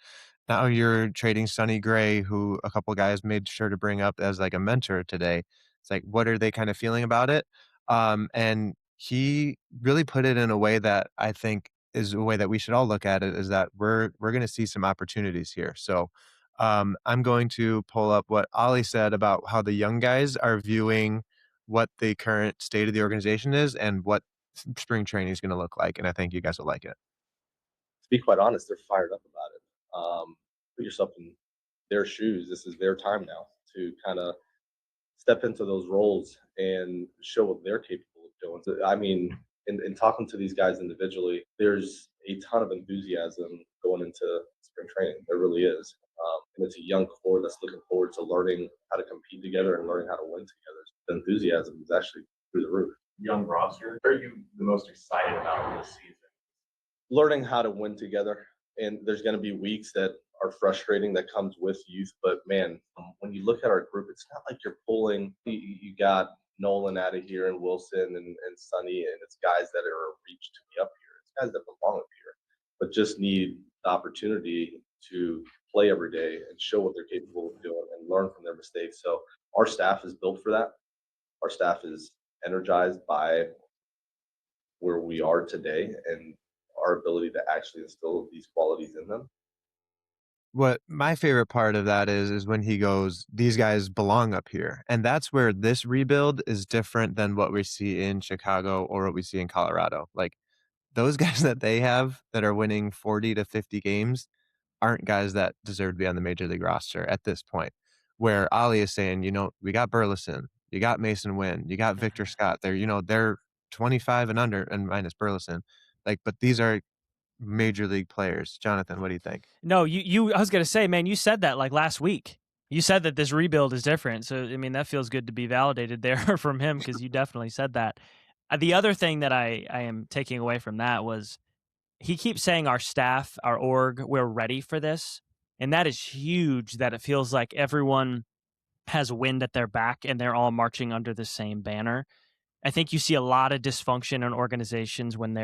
Now you're trading Sonny Gray, who a couple guys made sure to bring up as like a mentor today. It's like, what are they kind of feeling about it? And he really put it in a way that I think is a way that we should all look at it, is that we're going to see some opportunities here. So I'm going to pull up what Ollie said about how the young guys are viewing what the current state of the organization is and what spring training is going to look like. And I think you guys will like it. To be quite honest, they're fired up about it. Put yourself in their shoes. This is their time now to kind of step into those roles and show what they're capable of doing. I mean, in talking to these guys individually, there's a ton of enthusiasm going into spring training. There really is. And it's a young core that's looking forward to learning how to compete together and learning how to win together. The enthusiasm is actually through the roof. Young roster. What are you the most excited about this season? Learning how to win together. And there's going to be weeks that are frustrating that comes with youth. But man, when you look at our group, it's not like you're pulling. You got Nolan out of here and Wilson and Sonny, and it's guys that are a reach to be up here. It's guys that belong up here, but just need the opportunity to play every day and show what they're capable of doing and learn from their mistakes. So our staff is built for that. Our staff is energized by where we are today and our ability to actually instill these qualities in them. What my favorite part of that is when he goes, these guys belong up here. And that's where this rebuild is different than what we see in Chicago or what we see in Colorado. Like those guys that they have that are winning 40 to 50 games aren't guys that deserve to be on the major league roster at this point. Where Ollie is saying, we got Burleson, you got Mason Wynn, you got Victor Scott. They're 25 and under and minus Burleson. Like, but these are major league players. Jonathan, what do you think? No, I was going to say, man, you said that like last week. You said that this rebuild is different. So, I mean, that feels good to be validated there from him because you definitely said that. The other thing that I am taking away from that was he keeps saying our staff, our org, we're ready for this. And that is huge that it feels like everyone has wind at their back and they're all marching under the same banner. I think you see a lot of dysfunction in organizations when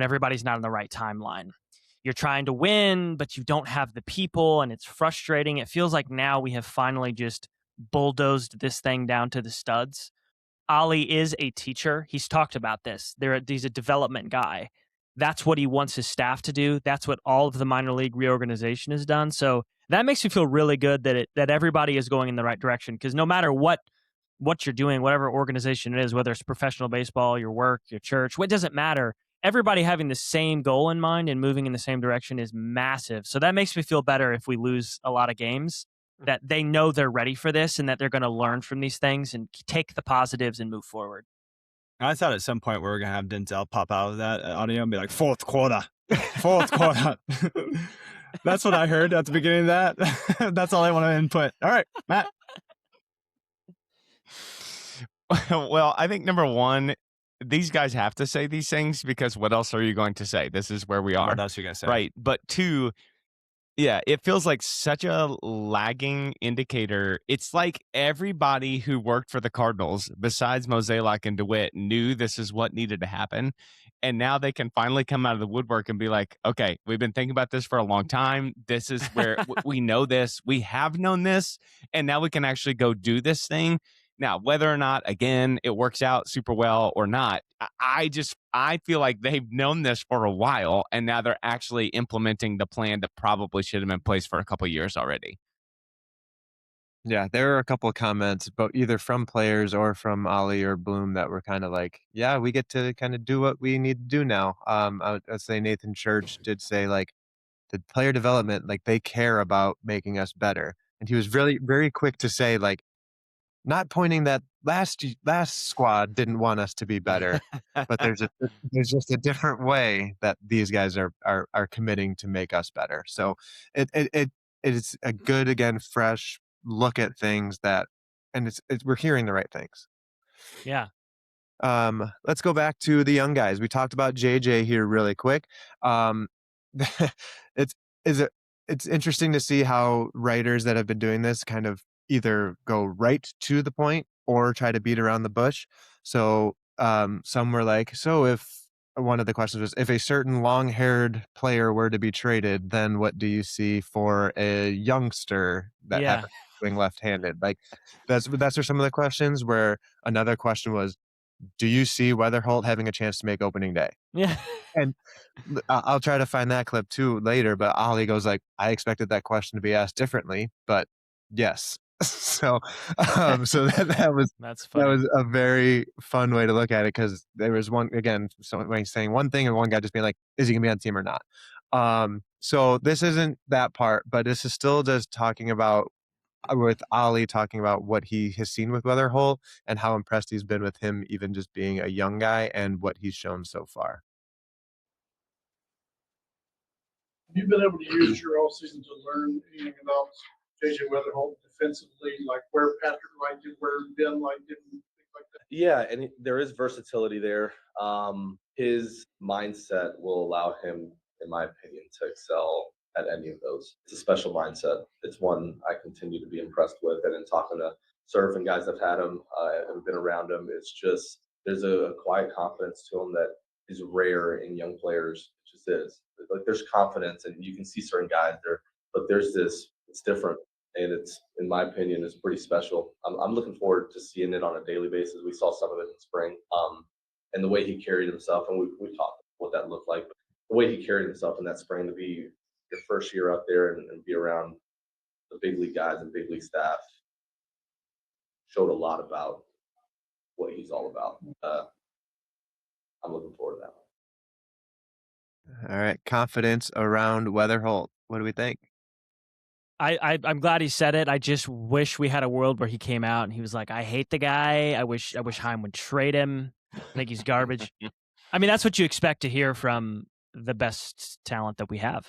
everybody's not on the right timeline. You're trying to win, but you don't have the people, and it's frustrating. It feels like now we have finally just bulldozed this thing down to the studs. Ollie is a teacher. He's talked about this. He's a development guy. That's what he wants his staff to do. That's what all of the minor league reorganization has done. So that makes me feel really good that everybody is going in the right direction, because no matter what you're doing, whatever organization it is, whether it's professional baseball, your work, your church, what doesn't matter, everybody having the same goal in mind and moving in the same direction is massive. So that makes me feel better if we lose a lot of games, that they know they're ready for this and that they're going to learn from these things and take the positives and move forward. I thought at some point we were going to have Denzel pop out of that audio and be like, fourth quarter. That's what I heard at the beginning of that. That's all I want to input. All right, Matt. Well, I think number one, these guys have to say these things, because what else are you going to say? This is where we are. What else are you going to say? Right. But two, yeah, it feels like such a lagging indicator. It's like everybody who worked for the Cardinals, besides Mozeliak and DeWitt, knew this is what needed to happen. And now they can finally come out of the woodwork and be like, okay, we've been thinking about this for a long time. This is where we know this. We have known this. And now we can actually go do this thing. Now, whether or not, again, it works out super well or not, I feel like they've known this for a while, and now they're actually implementing the plan that probably should have been in place for a couple of years already. Yeah, there are a couple of comments, but either from players or from Ollie or Bloom, that were kind of like, yeah, we get to kind of do what we need to do now. I'd say Nathan Church did say, like, the player development, like, they care about making us better. And he was really very quick to say, like, not pointing that last squad didn't want us to be better, but there's just a different way that these guys are committing to make us better. So it is a good, again, fresh look at things, and we're hearing the right things. Yeah. Let's go back to the young guys. We talked about JJ here really quick. It's interesting to see how writers that have been doing this kind of either go right to the point or try to beat around the bush. So some were like, so if one of the questions was, if a certain long-haired player were to be traded, then what do you see for a youngster that happens to swing left-handed? Like, that's are some of the questions. Where another question was, do you see Weatherholt having a chance to make opening day? Yeah. And I'll try to find that clip too later, but Ollie goes like, I expected that question to be asked differently, but yes. So that was That's funny. that was a very fun way to look at it, because there was one, again, someone saying one thing and one guy just being like, is he gonna be on the team or not? So this isn't that part, but this is still just talking about, with Ollie talking about what he has seen with Weatherholt and how impressed he's been with him, even just being a young guy, and what he's shown so far. Have you been able to use your all season to learn anything about JJ Weatherholt defensively, like where Patrick Wright did, where Ben Light did, things like that? Yeah, and there is versatility there. His mindset will allow him, in my opinion, to excel at any of those. It's a special mindset. It's one I continue to be impressed with. And in talking to Surf and guys that have had him and been around him, it's just, there's a quiet confidence to him that is rare in young players. It just is. Like, there's confidence, and you can see certain guys there, but there's this, it's different. And it's, in my opinion, is pretty special. I'm looking forward to seeing it on a daily basis. We saw some of it in spring, and the way he carried himself, and we talked what that looked like. But the way he carried himself in that spring, to be your first year out there and be around the big league guys and big league staff, showed a lot about what he's all about. I'm looking forward to that one. All right, confidence around Weatherholt. What do we think? I'm glad he said it. I just wish we had a world where he came out and he was like, I hate the guy. I wish Heim would trade him. I think he's garbage. I mean, that's what you expect to hear from the best talent that we have,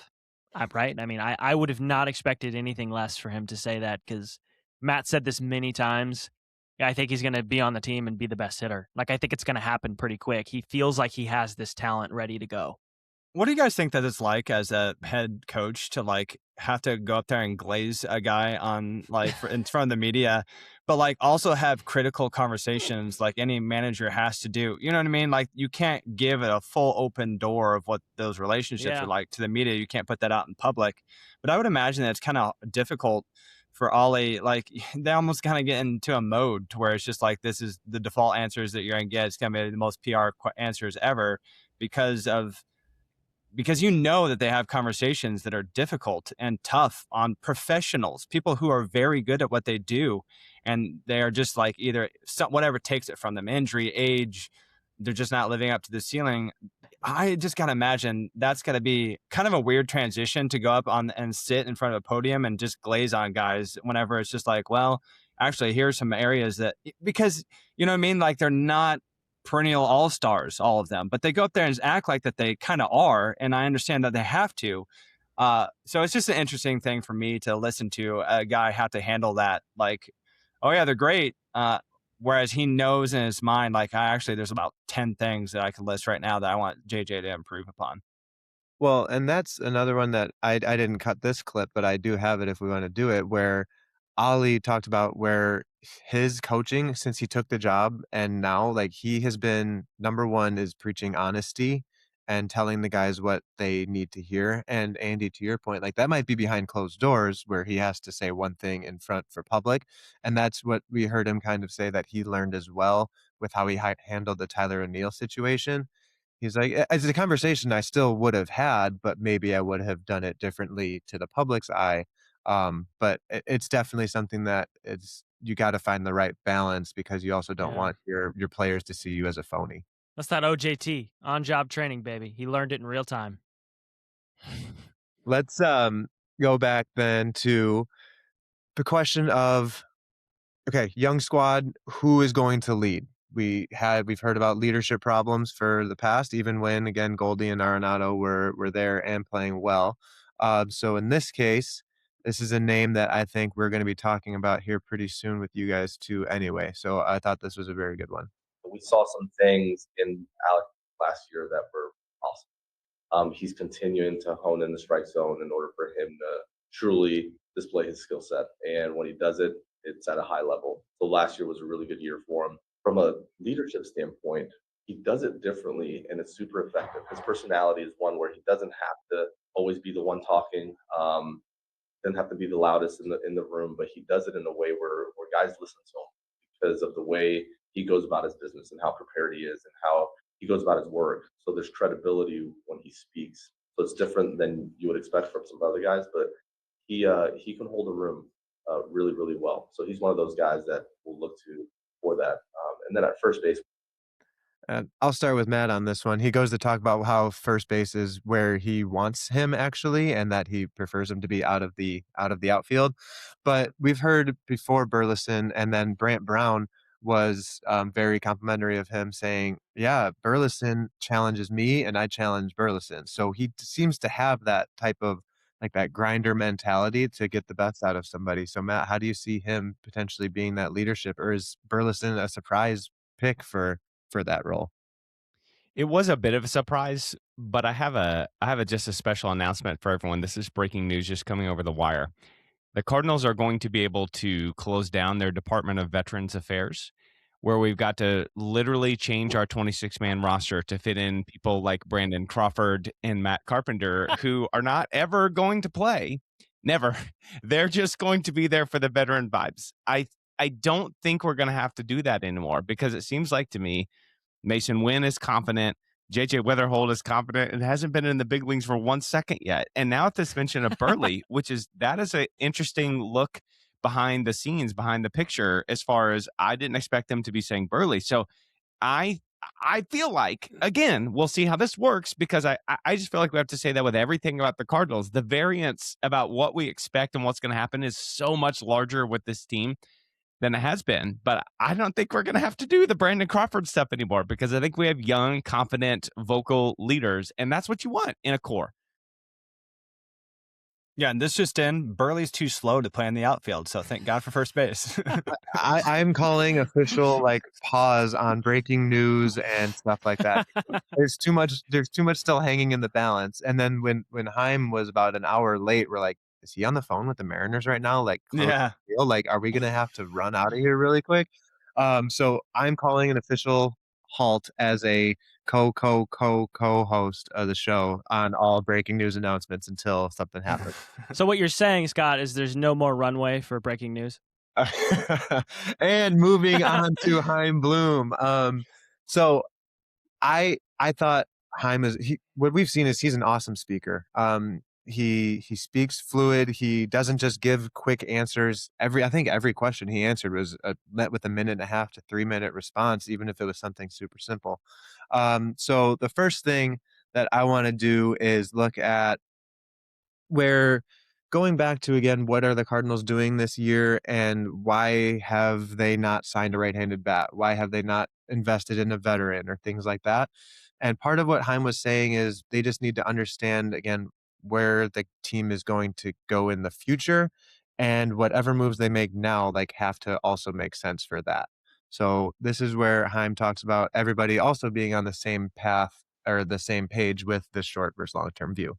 right? I mean, I would have not expected anything less for him to say that, because Matt said this many times. I think he's going to be on the team and be the best hitter. Like, I think it's going to happen pretty quick. He feels like he has this talent ready to go. What do you guys think that it's like as a head coach to like have to go up there and glaze a guy on like in front of the media, but like also have critical conversations like any manager has to do? You know what I mean? Like you can't give it a full open door of what those relationships are like to the media. You can't put that out in public. But I would imagine that it's kind of difficult for Ollie. Like they almost kind of get into a mode to where it's just like this is the default answers that you're gonna get. It's gonna be the most PR answers ever because you know that they have conversations that are difficult and tough on professionals, people who are very good at what they do. And they are just like either whatever takes it from them, injury, age, they're just not living up to the ceiling. I just got to imagine that's got to be kind of a weird transition to go up on and sit in front of a podium and just glaze on guys whenever it's just like, well, actually, here's some areas that, because, you know what I mean? Like they're not perennial all-stars, all of them, but they go up there and act like that they kind of are. And I understand that they have to. So it's just an interesting thing for me to listen to a guy have to handle that. Like, oh yeah, they're great. Whereas he knows in his mind, like there's about 10 things that I could list right now that I want JJ to improve upon. Well, and that's another one that I didn't cut this clip, but I do have it if we want to do it, where Ollie talked about where his coaching since he took the job and now like he has been number one is preaching honesty and telling the guys what they need to hear. And Andy, to your point, like that might be behind closed doors where he has to say one thing in front for public. And that's what we heard him kind of say that he learned as well with how he handled the Tyler O'Neill situation. He's like, as a conversation I still would have had, but maybe I would have done it differently to the public's eye. But it's definitely something that you got to find the right balance because you also don't want your players to see you as a phony. That's that OJT, on-job training, baby. He learned it in real time. Let's go back then to the question of, okay, young squad, who is going to lead? We've heard about leadership problems for the past, even when again Goldie and Arenado were there and playing well. So in this case, this is a name that I think we're going to be talking about here pretty soon with you guys too. Anyway, so I thought this was a very good one. We saw some things in Alec last year that were awesome. He's continuing to hone in the strike zone in order for him to truly display his skill set, and when he does it, it's at a high level. So last year was a really good year for him. From a leadership standpoint, he does it differently and it's super effective. His personality is one where he doesn't have to always be the one talking, doesn't have to be the loudest in the room, but he does it in a way where guys listen to him because of the way he goes about his business and how prepared he is and how he goes about his work. So there's credibility when he speaks. So it's different than you would expect from some other guys, but he can hold a room really, really well. So he's one of those guys that we'll look to for that. And then at first base, I'll start with Matt on this one. He goes to talk about how first base is where he wants him actually, and that he prefers him to be out of the outfield. But we've heard before Burleson, and then Brant Brown was very complimentary of him, saying, "Yeah, Burleson challenges me, and I challenge Burleson." So he seems to have that type of like that grinder mentality to get the best out of somebody. So Matt, how do you see him potentially being that leadership, or is Burleson a surprise pick for that role? It was a bit of a surprise, but I have a just a special announcement for everyone. This is breaking news just coming over the wire. The Cardinals are going to be able to close down their Department of Veterans Affairs, where we've got to literally change our 26-man roster to fit in people like Brandon Crawford and Matt Carpenter, who are not ever going to play. Never. They're just going to be there for the veteran vibes. I don't think we're going to have to do that anymore because it seems like to me Mason Wynn is confident. JJ Weatherhold is confident and hasn't been in the big leagues for 1 second yet. And now at this mention of Burley, that is an interesting look behind the scenes, behind the picture, as far as I didn't expect them to be saying Burley. So I feel like, again, we'll see how this works because I just feel like we have to say that with everything about the Cardinals. The variance about what we expect and what's going to happen is so much larger with this team than it has been, but I don't think we're going to have to do the Brandon Crawford stuff anymore because I think we have young, confident, vocal leaders, and that's what you want in a core. Yeah, and this just in, Burley's too slow to play in the outfield, so thank God for first base. I'm calling official like pause on breaking news and stuff like that. There's too much still hanging in the balance. And then when Heim was about an hour late, we're like, is he on the phone with the Mariners right now? Like, Yeah. like, are we gonna have to run out of here really quick? So I'm calling an official halt as a co-host of the show on all breaking news announcements until something happens. So what you're saying, Scott, is there's no more runway for breaking news? And moving on to Heim Bloom. So I thought Heim what we've seen is he's an awesome speaker. He speaks fluid. He doesn't just give quick answers. I think every question he answered was met with a 1.5 to 3 minute response, even if it was something super simple. So the first thing that I want to do is look at where going back to, again, what are the Cardinals doing this year and why have they not signed a right-handed bat? Why have they not invested in a veteran or things like that? And part of what Heim was saying is they just need to understand, again, where the team is going to go in the future, and whatever moves they make now, like, have to also make sense for that. So this is where Heim talks about everybody also being on the same path or the same page with the short versus long-term view.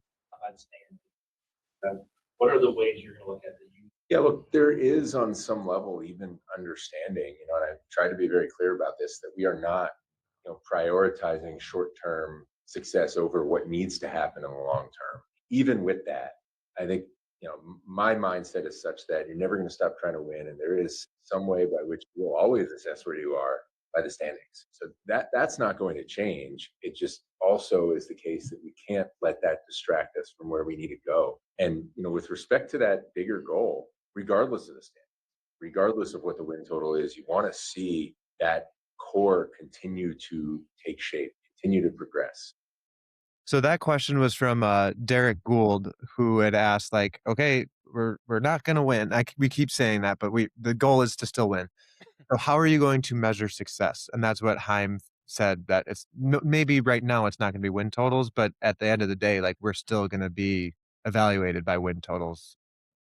What are the ways you're going to look at the youth? Yeah, look, there is on some level even understanding, and I've tried to be very clear about this, that we are not, prioritizing short-term success over what needs to happen in the long term. Even with that, I think, my mindset is such that you're never going to stop trying to win, and there is some way by which you will always assess where you are by the standings. So that's not going to change. It just also is the case that we can't let that distract us from where we need to go. And, with respect to that bigger goal, regardless of the standings, regardless of what the win total is, you want to see that core continue to take shape, continue to progress. So that question was from Derek Gould, who had asked, like, okay, we're not going to win. We keep saying that, but the goal is to still win. So how are you going to measure success? And that's what Heim said, that it's maybe right now it's not going to be win totals, but at the end of the day, like, we're still going to be evaluated by win totals.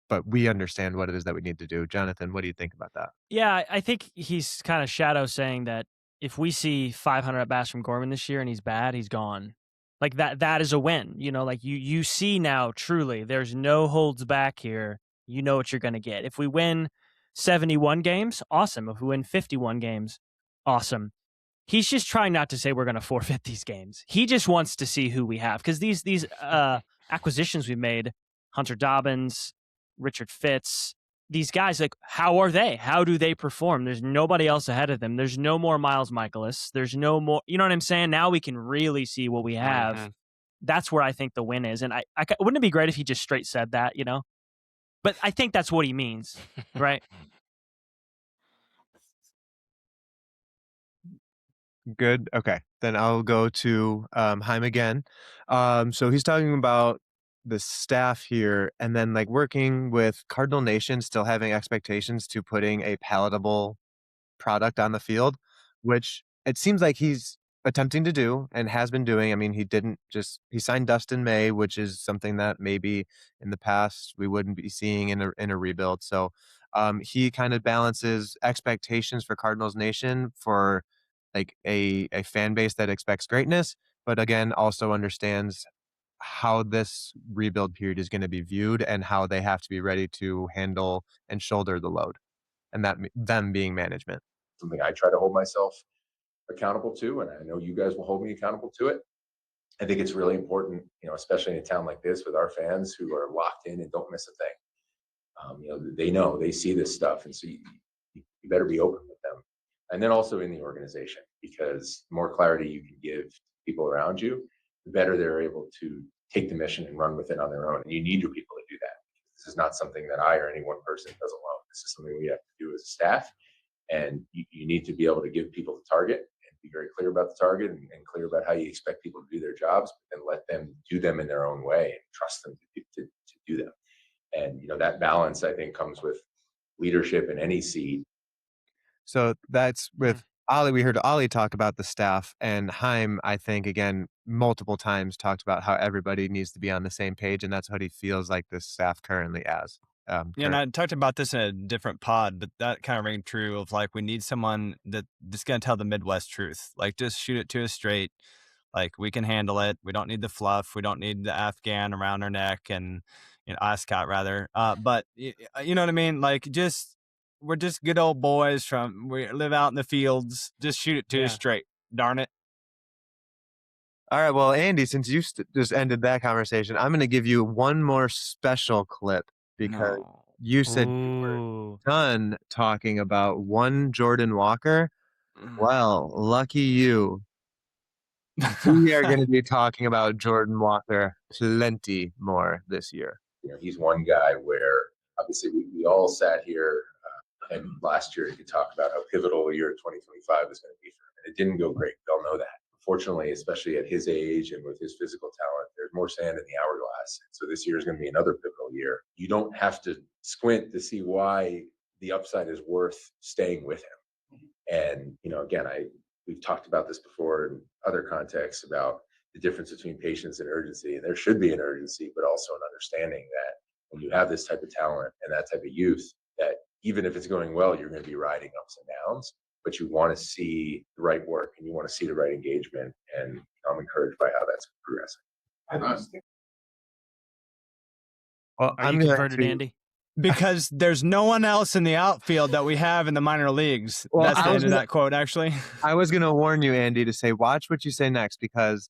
But we understand what it is that we need to do. Jonathan, what do you think about that? Yeah, I think he's kind of shadow saying that if we see 500 at bats from Gorman this year and he's bad, he's gone. Like that is a win. Like you see now truly there's no holds back here. You know what you're going to get. If we win 71 games, awesome. If we win 51 games, awesome. He's just trying not to say we're going to forfeit these games. He just wants to see who we have, because these acquisitions we made, Hunter Dobbins, Richard Fitz, these guys, like, how are they? How do they perform? There's nobody else ahead of them. There's no more Miles Michaelis. There's no more, you know what I'm saying? Now we can really see what we have. Mm-hmm. That's where I think the win is. And I wouldn't it be great if he just straight said that, But I think that's what he means, right? Good. Okay. Then I'll go to Heim again. So he's talking about the staff here and then, like, working with Cardinal Nation, still having expectations to putting a palatable product on the field, which it seems like he's attempting to do and has been doing. I mean, he signed Dustin May, which is something that maybe in the past we wouldn't be seeing in a rebuild. So he kind of balances expectations for Cardinals Nation for, like, a fan base that expects greatness, but again, also understands how this rebuild period is going to be viewed and how they have to be ready to handle and shoulder the load, and that them being management. Something I try to hold myself accountable to, and I know you guys will hold me accountable to it. I think it's really important, especially in a town like this with our fans who are locked in and don't miss a thing. They see this stuff, and so you better be open with them. And then also in the organization, because the more clarity you can give people around you, the better they're able to take the mission and run with it on their own. And you need your people to do that. This is not something that I or any one person does alone. This is something we have to do as a staff. And you need to be able to give people the target and be very clear about the target and clear about how you expect people to do their jobs, and let them do them in their own way and trust them to do them. And, that balance, I think, comes with leadership in any seat. So that's with We heard Ollie talk about the staff, and Haim, I think, again, multiple times talked about how everybody needs to be on the same page, and that's what he feels like the staff currently as. Yeah, and I talked about this in a different pod, but that kind of rang true of like we need someone that's going to tell the Midwest truth. Like just shoot it to us straight. Like we can handle it. We don't need the fluff. We don't need the Afghan around our neck and ascot rather. But you know what I mean? Like we're just good old boys we live out in the fields. Just shoot it to us straight. Darn it. All right. Well, Andy, since you just ended that conversation, I'm going to give you one more special clip because you said you were done talking about one Jordan Walker. Well, lucky you. We are going to be talking about Jordan Walker plenty more this year. He's one guy where obviously we all sat here and last year you could talk about how pivotal a year 2025 is going to be for him. And it didn't go great. We all know that. Fortunately, especially at his age and with his physical talent, there's more sand in the hourglass. So this year is going to be another pivotal year. You don't have to squint to see why the upside is worth staying with him. And, again, we've talked about this before in other contexts about the difference between patience and urgency. And there should be an urgency, but also an understanding that when you have this type of talent and that type of youth, that even if it's going well, you're going to be riding ups and downs, but you want to see the right work and you want to see the right engagement. And I'm encouraged by how that's progressing. Well, Are you converted, Andy? Because there's no one else in the outfield that we have in the minor leagues. Well, that's the end of that quote, actually. I was going to warn you, Andy, to say, watch what you say next, because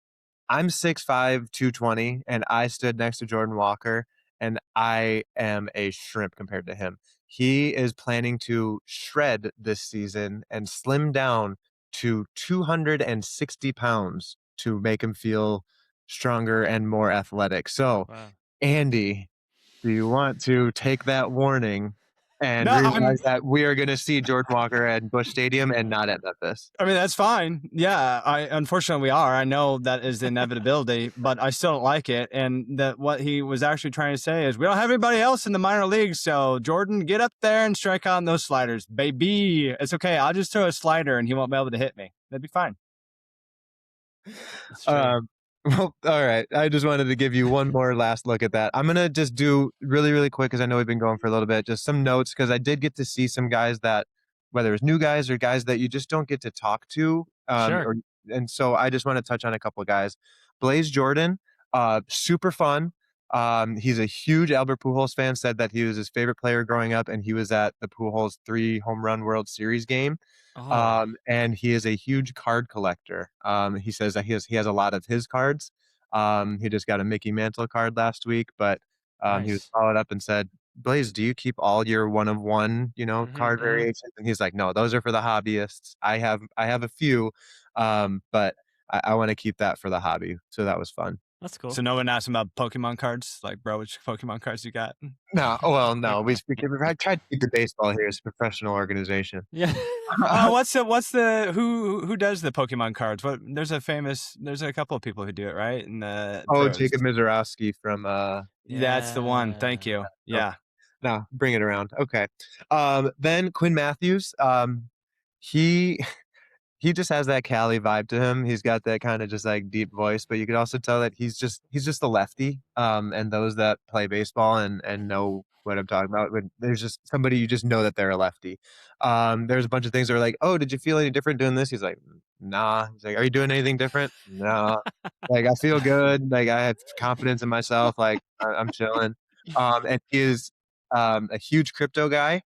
I'm 6'5", 220, and I stood next to Jordan Walker, and I am a shrimp compared to him. He is planning to shred this season and slim down to 260 pounds to make him feel stronger and more athletic. So, Andy, do you want to take that warning and realize that we are going to see Jordan Walker at Busch Stadium and not at Memphis? I mean, that's fine. Yeah, unfortunately we are. I know that is the inevitability, but I still don't like it. And that what he was actually trying to say is we don't have anybody else in the minor leagues. So Jordan, get up there and strike out on those sliders, baby. It's okay. I'll just throw a slider and he won't be able to hit me. That'd be fine. Well, all right. I just wanted to give you one more last look at that. I'm going to just do really, really quick, because I know we've been going for a little bit, just some notes, because I did get to see some guys that, whether it's new guys or guys that you just don't get to talk to. And so I just want to touch on a couple of guys. Blaze Jordan, super fun. He's a huge Albert Pujols fan, said that he was his favorite player growing up, and he was at the Pujols 3 home run World Series game. And he is a huge card collector. He says that he has a lot of his cards. He just got a Mickey Mantle card last week, but he was followed up and said, Blaze, do you keep all your one of one, card variations? And he's like, no, those are for the hobbyists. I have a few, but I want to keep that for the hobby. So that was fun. That's cool. So no one asked him about Pokemon cards? Like, bro, which Pokemon cards you got? No, well, no. We tried to keep the baseball here as a professional organization. Yeah. What's the who does the Pokemon cards? There's a couple of people who do it, right? And Jacob Mizorowski from that's the one. Thank you. Yeah. No, bring it around. Okay. Then Quinn Matthews, he just has that Cali vibe to him. He's got that kind of just like deep voice, but you could also tell that he's just a lefty. And those that play baseball and know what I'm talking about, there's just somebody you just know that they're a lefty. There's a bunch of things that are like, oh, did you feel any different doing this? He's like, nah. He's like, are you doing anything different? No. Like, I feel good. Like, I have confidence in myself. Like, I'm chilling. And he is a huge crypto guy.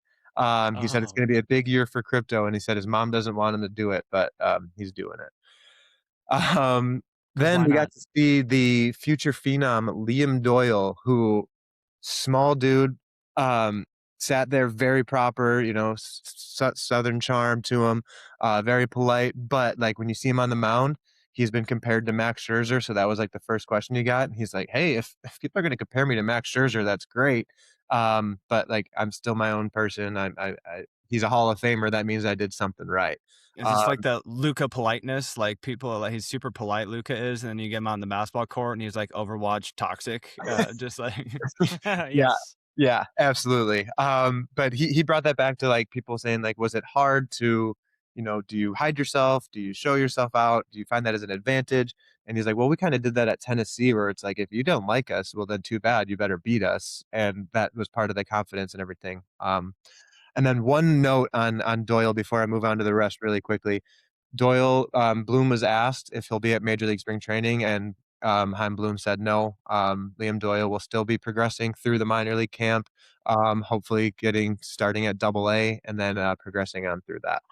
He said it's going to be a big year for crypto, and he said his mom doesn't want him to do it, but he's doing it. Then we got to see the future phenom Liam Doyle, who, small dude, sat there very proper, Southern charm to him, very polite. But like when you see him on the mound, he's been compared to Max Scherzer, so that was like the first question you got. And he's like, hey, if people are going to compare me to Max Scherzer, that's great. But like, I'm still my own person. He's a Hall of Famer. That means I did something right. It's just like the Luka politeness. Like people are like, he's super polite. Luka is, and then you get him on the basketball court, and he's like Overwatch toxic. Just like, yeah, absolutely. But he brought that back to like people saying like, was it hard to, do you hide yourself? Do you show yourself out? Do you find that as an advantage? And he's like, well, we kind of did that at Tennessee, where it's like, if you don't like us, well, then too bad, you better beat us. And that was part of the confidence and everything. And then one note on Doyle before I move on to the rest really quickly. Doyle, Bloom was asked if he'll be at Major League Spring Training, and Chaim Bloom said no. Liam Doyle will still be progressing through the minor league camp, hopefully starting at Double-A and then progressing on through that.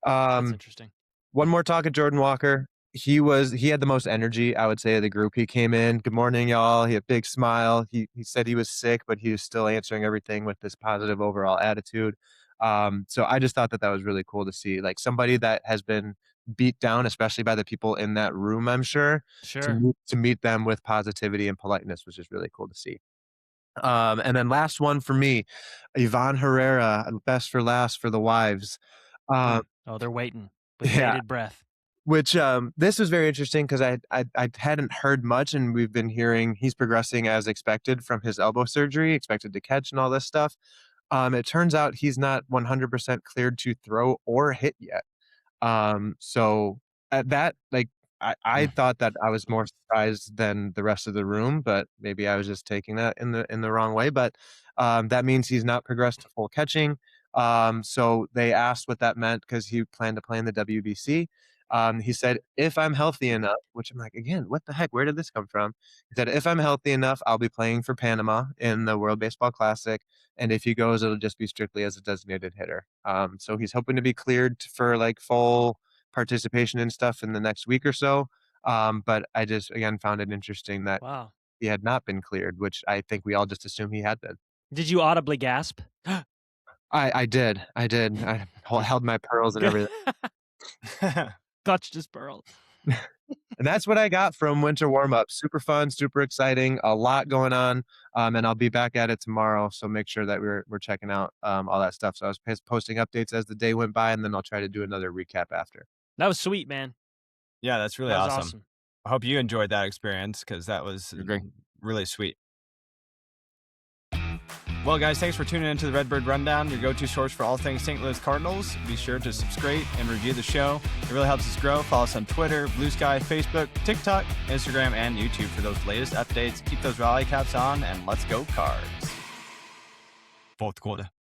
That's interesting. One more talk at Jordan Walker. He had the most energy, I would say, of the group. He came in, good morning, y'all. He had a big smile. He said he was sick, but he was still answering everything with this positive overall attitude. So I just thought that was really cool to see, like somebody that has been beat down, especially by the people in that room, I'm sure. To meet them with positivity and politeness was just really cool to see. And then last one for me, Ivan Herrera, best for last for the wives. They're waiting with bated breath. Which this was very interesting because I hadn't heard much, and we've been hearing he's progressing as expected from his elbow surgery, expected to catch and all this stuff. It turns out he's not 100% cleared to throw or hit yet. So at that, like I thought that I was more surprised than the rest of the room, but maybe I was just taking that in the wrong way. But that means he's not progressed to full catching. So they asked what that meant because he planned to play in the WBC. He said, if I'm healthy enough, which I'm like, again, what the heck? Where did this come from? He said, if I'm healthy enough, I'll be playing for Panama in the World Baseball Classic. And if he goes, it'll just be strictly as a designated hitter. So he's hoping to be cleared for like full participation and stuff in the next week or so. But I just, again, found it interesting that he had not been cleared, which I think we all just assumed he had been. Did you audibly gasp? I did. I held my pearls and everything. Touched his pearls. And that's what I got from Winter Warm-Up. Super fun, super exciting, a lot going on. And I'll be back at it tomorrow. So make sure that we're checking out all that stuff. So I was posting updates as the day went by, and then I'll try to do another recap after. That was sweet, man. Yeah, that's really awesome. I hope you enjoyed that experience because that was really sweet. Well, guys, thanks for tuning into the Redbird Rundown, your go-to source for all things St. Louis Cardinals. Be sure to subscribe and review the show. It really helps us grow. Follow us on Twitter, Blue Sky, Facebook, TikTok, Instagram, and YouTube for those latest updates. Keep those rally caps on, and let's go Cards. Fourth quarter.